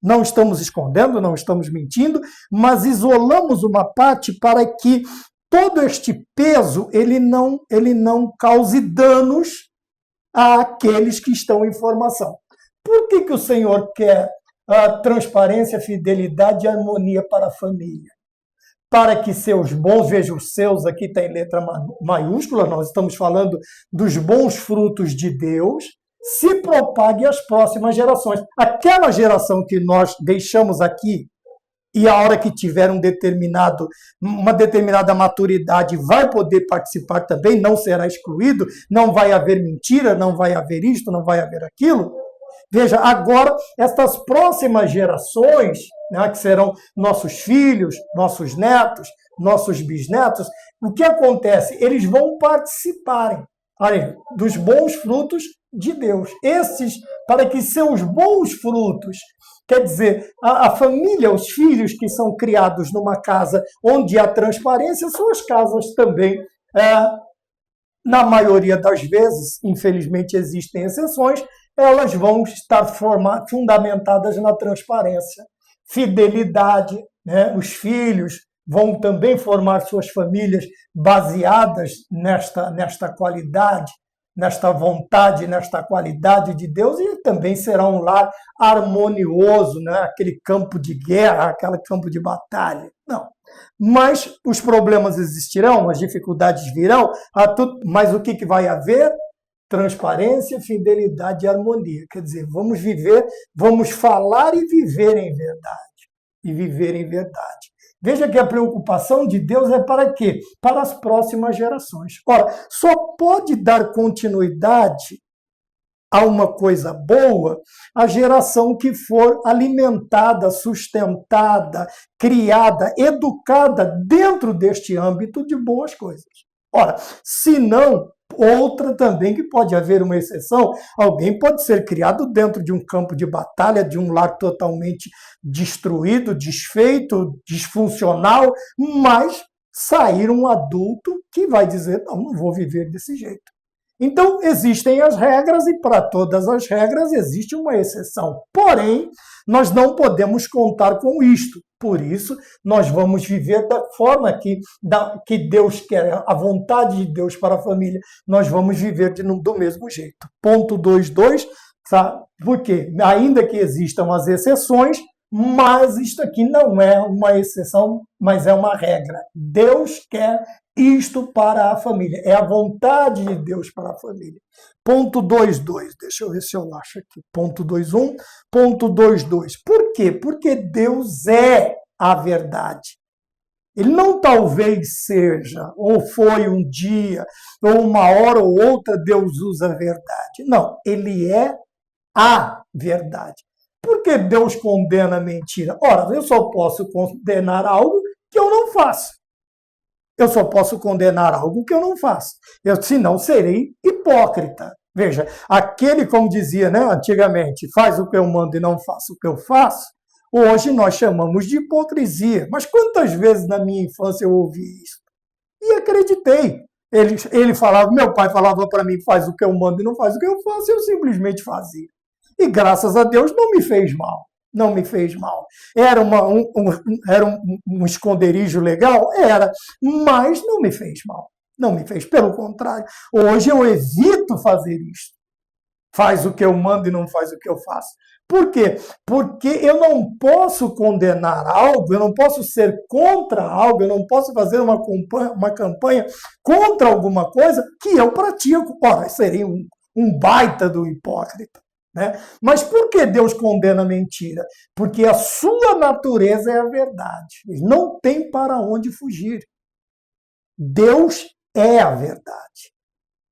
não estamos escondendo, não estamos mentindo, mas isolamos uma parte para que todo este peso ele não cause danos àqueles que estão em formação. Por que o Senhor quer a transparência, fidelidade e harmonia para a família? Para que seus bons, veja, os seus aqui tem letra maiúscula, nós estamos falando dos bons frutos de Deus, se propague às próximas gerações. Aquela geração que nós deixamos aqui, e a hora que tiver uma determinada maturidade vai poder participar também, não será excluído, não vai haver mentira, não vai haver isto, não vai haver aquilo. Veja, agora, estas próximas gerações, né, que serão nossos filhos, nossos netos, nossos bisnetos, o que acontece? Eles vão participarem dos bons frutos de Deus. Esses, para que seus bons frutos, quer dizer, a família, os filhos que são criados numa casa onde há transparência, suas casas também, na maioria das vezes, infelizmente existem exceções, elas vão estar fundamentadas na transparência, fidelidade, né? Os filhos vão também formar suas famílias baseadas nesta qualidade, nesta vontade, nesta qualidade de Deus, e também será um lar harmonioso, né? Aquele campo de guerra, aquele campo de batalha. Não. Mas os problemas existirão, as dificuldades virão, mas o que vai haver? Transparência, fidelidade e harmonia. Quer dizer, vamos viver, vamos falar e viver em verdade. E viver em verdade. Veja que a preocupação de Deus é para quê? Para as próximas gerações. Ora, só pode dar continuidade a uma coisa boa a geração que for alimentada, sustentada, criada, educada dentro deste âmbito de boas coisas. Ora, se não, outra também que pode haver uma exceção, alguém pode ser criado dentro de um campo de batalha, de um lar totalmente destruído, desfeito, disfuncional, mas sair um adulto que vai dizer, não vou viver desse jeito. Então, existem as regras e para todas as regras existe uma exceção. Porém, nós não podemos contar com isto. Por isso, nós vamos viver da forma que Deus quer, a vontade de Deus para a família. Nós vamos viver do mesmo jeito. Ponto 2.2, sabe? Porque, ainda que existam as exceções, mas isto aqui não é uma exceção, mas é uma regra. Deus quer isto para a família. É a vontade de Deus para a família. Ponto 2.2. Deixa eu ver se eu acho aqui. Ponto 2.1. Ponto 2.2. Por quê? Porque Deus é a verdade. Ele não talvez seja, ou foi um dia, ou uma hora ou outra Deus usa a verdade. Não, ele é a verdade. Por que Deus condena a mentira? Ora, eu só posso condenar algo que eu não faço. Eu só posso condenar algo que eu não faço. Senão serei hipócrita. Veja, aquele, como dizia, né, antigamente, faz o que eu mando e não faço o que eu faço, hoje nós chamamos de hipocrisia. Mas quantas vezes na minha infância eu ouvi isso? E acreditei. Ele falava, meu pai falava para mim, faz o que eu mando e não faz o que eu faço, e eu simplesmente fazia. E graças a Deus não me fez mal. Não me fez mal. Era um esconderijo legal? Era. Mas não me fez mal. Não me fez. Pelo contrário. Hoje eu evito fazer isso. Faz o que eu mando e não faz o que eu faço. Por quê? Porque eu não posso condenar algo, eu não posso ser contra algo, eu não posso fazer uma campanha contra alguma coisa que eu pratico. Ora, seria um baita do hipócrita. Né? Mas por que Deus condena a mentira? Porque a sua natureza é a verdade. Ele não tem para onde fugir. Deus é a verdade.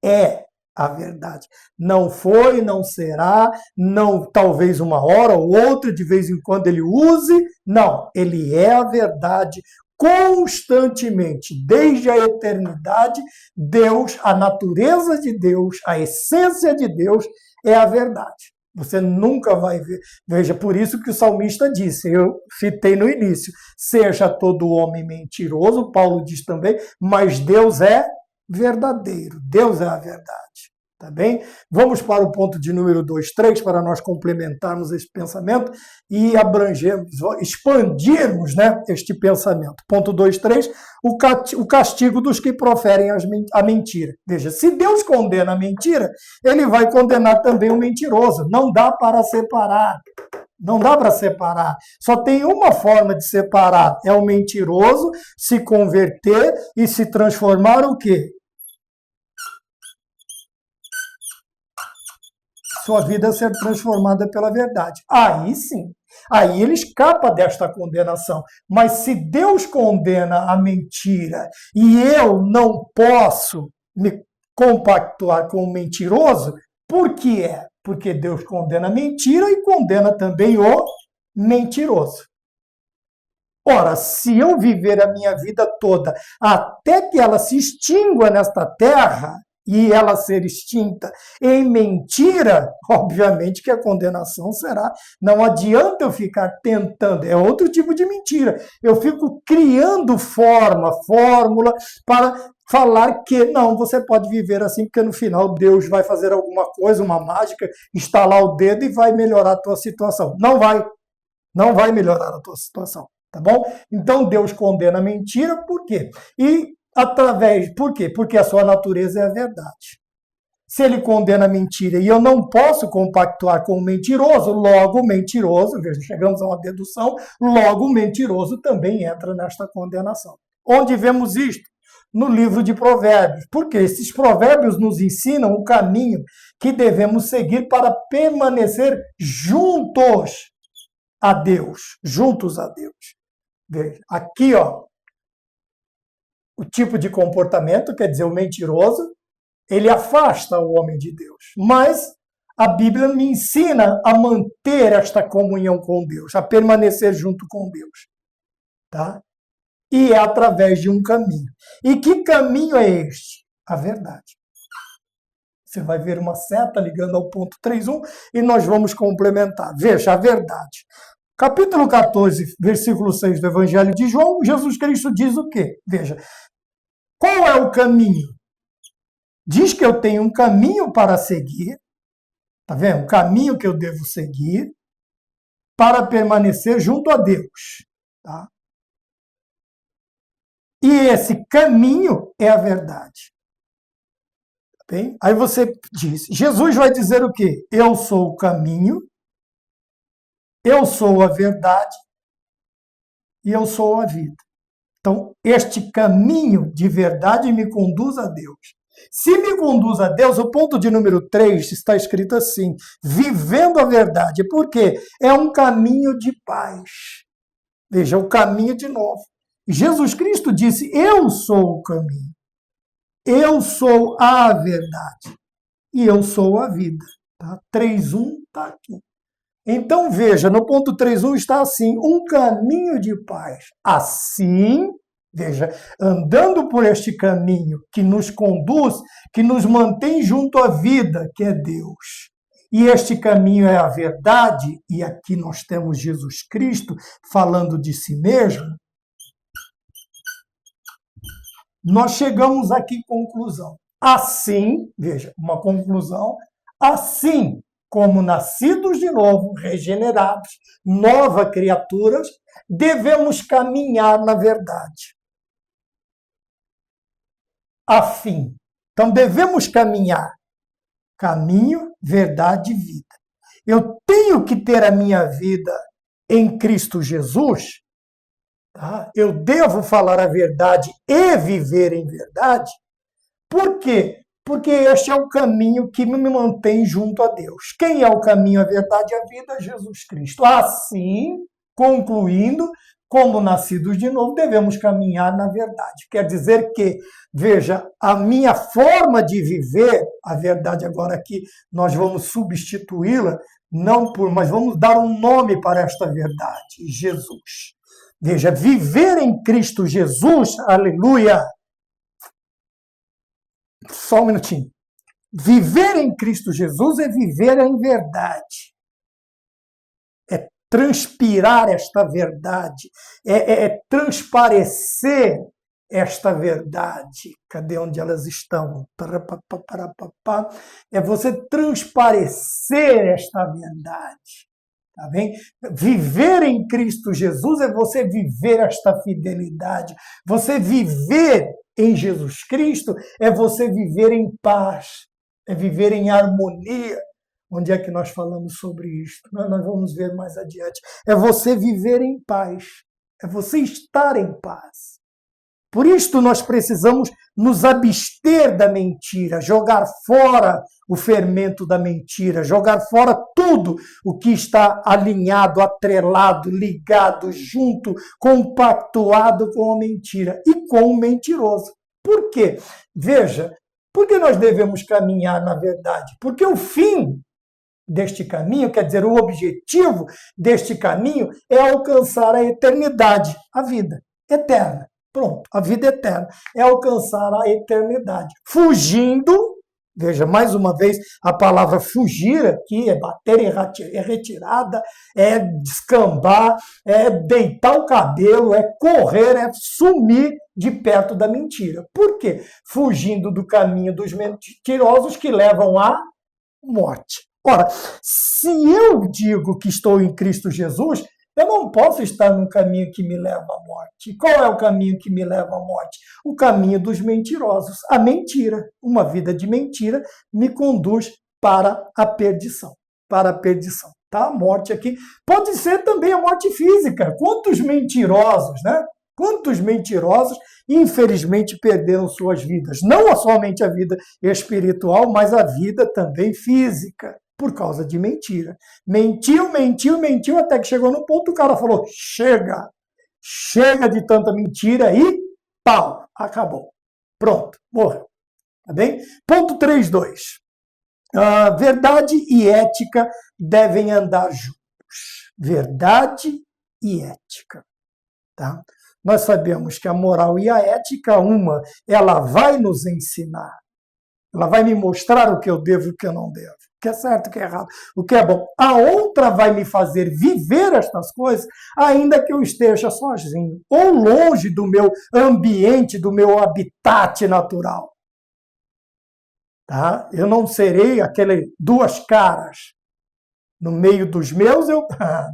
É a verdade. Não foi, não será, não talvez uma hora ou outra, de vez em quando ele use. Não, ele é a verdade constantemente, desde a eternidade. Deus, a natureza de Deus, a essência de Deus é a verdade. Você nunca vai ver. Veja, por isso que o salmista disse, eu citei no início, seja todo homem mentiroso, Paulo diz também, mas Deus é verdadeiro, Deus é a verdade. Tá bem? Vamos para o ponto de número 2, 3, para nós complementarmos esse pensamento e abrangermos, expandirmos, né, este pensamento. Ponto 2, 3, o castigo dos que proferem a mentira. Veja, se Deus condena a mentira, ele vai condenar também o mentiroso. Não dá para separar. Não dá para separar. Só tem uma forma de separar. É o mentiroso se converter e se transformar o quê? Sua vida ser transformada pela verdade. Aí sim, aí ele escapa desta condenação. Mas se Deus condena a mentira e eu não posso me compactuar com o mentiroso, por que é? Porque Deus condena a mentira e condena também o mentiroso. Ora, se eu viver a minha vida toda até que ela se extingua nesta terra, e ela ser extinta em mentira, obviamente que a condenação será. Não adianta eu ficar tentando, é outro tipo de mentira. Eu fico criando fórmula para falar que não, você pode viver assim, porque no final Deus vai fazer alguma coisa, uma mágica, estalar o dedo e vai melhorar a tua situação. Não vai. Não vai melhorar a tua situação, tá bom? Então Deus condena a mentira, por quê? Por quê? Porque a sua natureza é a verdade. Se ele condena a mentira e eu não posso compactuar com o mentiroso, logo o mentiroso, veja, chegamos a uma dedução, logo o mentiroso também entra nesta condenação. Onde vemos isto? No livro de Provérbios. Porque esses provérbios nos ensinam o caminho que devemos seguir para permanecer juntos a Deus. Juntos a Deus. Veja, aqui, ó, o tipo de comportamento, quer dizer, o mentiroso, ele afasta o homem de Deus. Mas a Bíblia me ensina a manter esta comunhão com Deus, a permanecer junto com Deus. Tá? E é através de um caminho. E que caminho é este? A verdade. Você vai ver uma seta ligando ao ponto 3.1 e nós vamos complementar. Veja, a verdade. Capítulo 14, versículo 6 do Evangelho de João, Jesus Cristo diz o quê? Veja, qual é o caminho? Diz que eu tenho um caminho para seguir, tá vendo? Um caminho que eu devo seguir para permanecer junto a Deus, tá? E esse caminho é a verdade. Tá bem? Aí você diz, Jesus vai dizer o quê? Eu sou o caminho, eu sou a verdade e eu sou a vida. Então, este caminho de verdade me conduz a Deus. Se me conduz a Deus, o ponto de número 3 está escrito assim, vivendo a verdade. Por quê? É um caminho de paz. Veja, o caminho de novo. Jesus Cristo disse, eu sou o caminho. Eu sou a verdade. E eu sou a vida. Tá? 3.1 está aqui. Então, veja, no ponto 3.1 está assim, um caminho de paz. Assim, veja, andando por este caminho que nos conduz, que nos mantém junto à vida, que é Deus. E este caminho é a verdade, e aqui nós temos Jesus Cristo falando de si mesmo. Nós chegamos aqui à conclusão. Assim, veja, uma conclusão, assim como nascidos de novo, regenerados, novas criaturas, devemos caminhar na verdade. Afim. Então, devemos caminhar. Caminho, verdade e vida. Eu tenho que ter a minha vida em Cristo Jesus. Tá? Eu devo falar a verdade e viver em verdade. Por quê? Porque este é o caminho que me mantém junto a Deus. Quem é o caminho, a verdade e a vida? Jesus Cristo. Assim, concluindo, como nascidos de novo, devemos caminhar na verdade. Quer dizer que, veja, a minha forma de viver, a verdade agora aqui, nós vamos substituí-la, não por, mas vamos dar um nome para esta verdade, Jesus. Veja, viver em Cristo Jesus, aleluia. Só um minutinho. Viver em Cristo Jesus é viver em verdade. É transpirar esta verdade. É transparecer esta verdade. Cadê onde elas estão? É você transparecer esta verdade. Tá bem? Viver em Cristo Jesus é você viver esta fidelidade. Você viver em Jesus Cristo é você viver em paz, é viver em harmonia. Onde é que nós falamos sobre isto? Nós vamos ver mais adiante. É você viver em paz, é você estar em paz. Por isto nós precisamos nos abster da mentira, jogar fora o fermento da mentira, jogar fora tudo o que está alinhado, atrelado, ligado, junto, compactuado com a mentira e com o mentiroso. Por quê? Veja, por que nós devemos caminhar na verdade? Porque o fim deste caminho, quer dizer, o objetivo deste caminho é alcançar a eternidade, a vida eterna. Pronto, a vida eterna é alcançar a eternidade. Fugindo, veja, mais uma vez, a palavra fugir aqui é bater, é retirada, é descambar, é deitar o cabelo, é correr, é sumir de perto da mentira. Por quê? Fugindo do caminho dos mentirosos que levam à morte. Ora, se eu digo que estou em Cristo Jesus, eu não posso estar num caminho que me leva à morte. Qual é o caminho que me leva à morte? O caminho dos mentirosos. A mentira. Uma vida de mentira me conduz para a perdição. Para a perdição. Tá? A morte aqui pode ser também a morte física. Quantos mentirosos, né? Quantos mentirosos, infelizmente, perderam suas vidas. Não somente a vida espiritual, mas a vida também física. Por causa de mentira. Mentiu, até que chegou no ponto, o cara falou, chega de tanta mentira e pau, acabou. Pronto, morreu. Tá bem? Ponto 3.2. Verdade e ética devem andar juntos. Verdade e ética. Tá? Nós sabemos que a moral e a ética, ela vai nos ensinar. Ela vai me mostrar o que eu devo e o que eu não devo. O que é certo, o que é errado, o que é bom. A outra vai me fazer viver estas coisas, ainda que eu esteja sozinho, ou longe do meu ambiente, do meu habitat natural. Tá? Eu não serei aquele duas caras. No meio dos meus,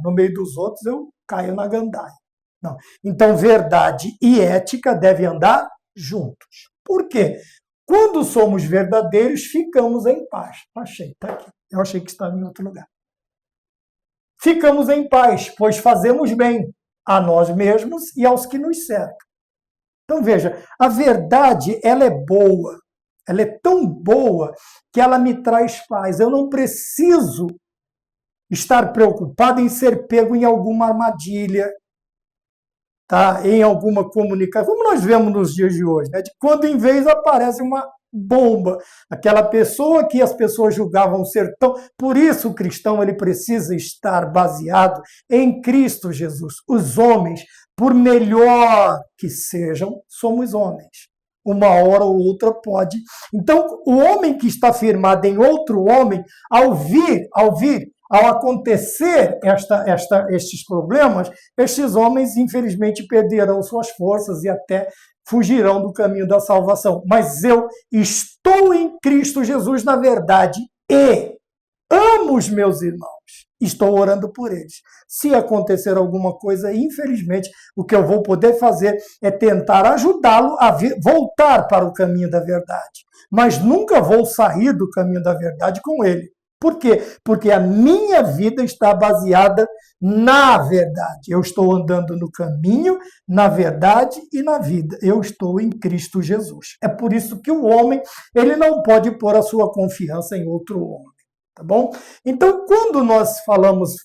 no meio dos outros, eu caio na gandaia. Não. Então, verdade e ética devem andar juntos. Por quê? Quando somos verdadeiros, ficamos em paz. Achei, está aqui. Eu achei que estava em outro lugar. Ficamos em paz, pois fazemos bem a nós mesmos e aos que nos cercam. Então, veja, a verdade, ela é boa. Ela é tão boa que ela me traz paz. Eu não preciso estar preocupado em ser pego em alguma armadilha, tá? Em alguma comunicação, como nós vemos nos dias de hoje, né? De quando em vez aparece uma bomba, aquela pessoa que as pessoas julgavam ser tão... Por isso o cristão ele precisa estar baseado em Cristo Jesus. Os homens, por melhor que sejam, somos homens. Uma hora ou outra pode. Então, o homem que está firmado em outro homem, ao acontecer estes problemas, estes homens, infelizmente, perderão suas forças e até fugirão do caminho da salvação. Mas eu estou em Cristo Jesus, na verdade, e amo os meus irmãos. Estou orando por eles. Se acontecer alguma coisa, infelizmente, o que eu vou poder fazer é tentar ajudá-lo a voltar para o caminho da verdade. Mas nunca vou sair do caminho da verdade com ele. Por quê? Porque a minha vida está baseada na verdade. Eu estou andando no caminho, na verdade e na vida. Eu estou em Cristo Jesus. É por isso que o homem, ele não pode pôr a sua confiança em outro homem. Tá bom? Então, quando nós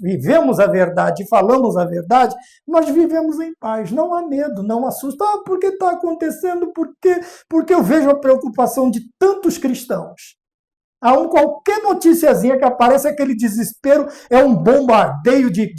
vivemos a verdade e falamos a verdade, nós vivemos em paz. Não há medo, não assusta. Por que está acontecendo? Por quê? Porque eu vejo a preocupação de tantos cristãos. Qualquer noticiazinha que aparece, aquele desespero, é um bombardeio de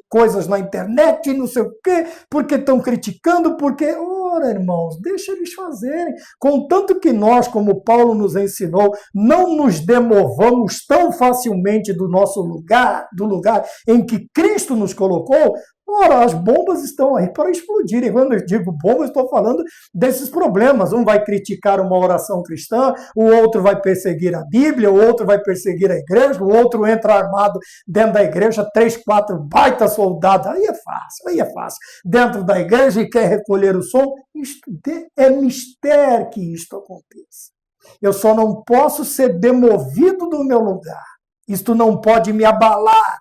coisas na internet, não sei o quê, porque estão criticando, porque... Ora, irmãos, deixa eles fazerem. Contanto que nós, como Paulo nos ensinou, não nos demovamos tão facilmente do nosso lugar, do lugar em que Cristo nos colocou. Ora, as bombas estão aí para explodirem. Quando eu digo bomba, eu estou falando desses problemas. Um vai criticar uma oração cristã, o outro vai perseguir a Bíblia, o outro vai perseguir a igreja, o outro entra armado dentro da igreja, 3, 4 baita soldados. Aí é fácil, aí é fácil. Dentro da igreja e quer recolher o som. Isto é mistério que isto aconteça. Eu só não posso ser demovido do meu lugar. Isto não pode me abalar.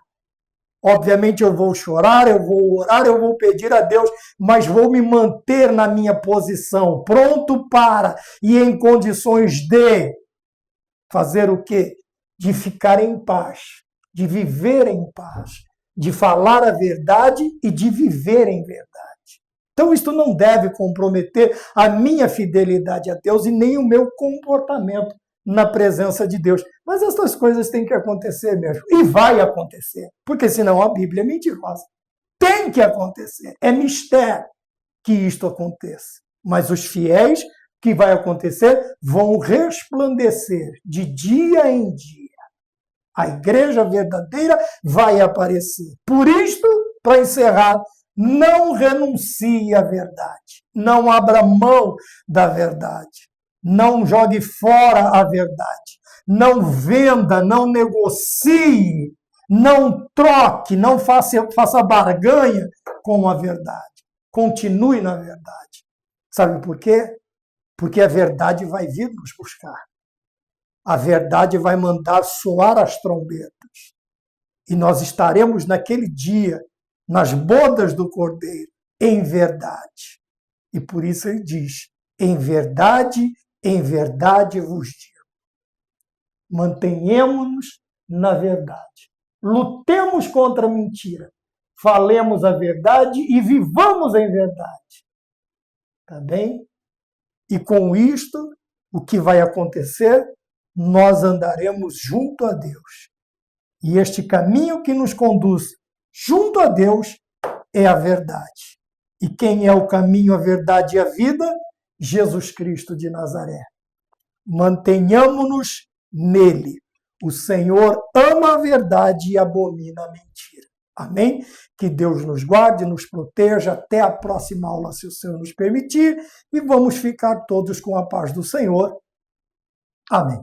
Obviamente eu vou chorar, eu vou orar, eu vou pedir a Deus, mas vou me manter na minha posição, pronto para e em condições de fazer o quê? De ficar em paz, de viver em paz, de falar a verdade e de viver em verdade. Então isto não deve comprometer a minha fidelidade a Deus e nem o meu comportamento na presença de Deus. Mas essas coisas têm que acontecer mesmo. E vai acontecer. Porque senão a Bíblia é mentirosa. Tem que acontecer. É mistério que isto aconteça. Mas os fiéis, que vai acontecer, vão resplandecer de dia em dia. A igreja verdadeira vai aparecer. Por isto, para encerrar, não renuncie à verdade. Não abra mão da verdade. Não jogue fora a verdade. Não venda, não negocie, não troque, não faça barganha com a verdade. Continue na verdade. Sabe por quê? Porque a verdade vai vir nos buscar. A verdade vai mandar soar as trombetas. E nós estaremos naquele dia, nas bodas do Cordeiro, em verdade. E por isso ele diz, em verdade vos digo. Mantenhamos-nos na verdade. Lutemos contra a mentira. Falemos a verdade e vivamos em verdade. Tá bem? E com isto, o que vai acontecer? Nós andaremos junto a Deus. E este caminho que nos conduz junto a Deus é a verdade. E quem é o caminho, a verdade e a vida? Jesus Cristo de Nazaré. Mantenhamos-nos nele. O Senhor ama a verdade e abomina a mentira. Amém? Que Deus nos guarde, nos proteja. Até a próxima aula, se o Senhor nos permitir. E vamos ficar todos com a paz do Senhor. Amém.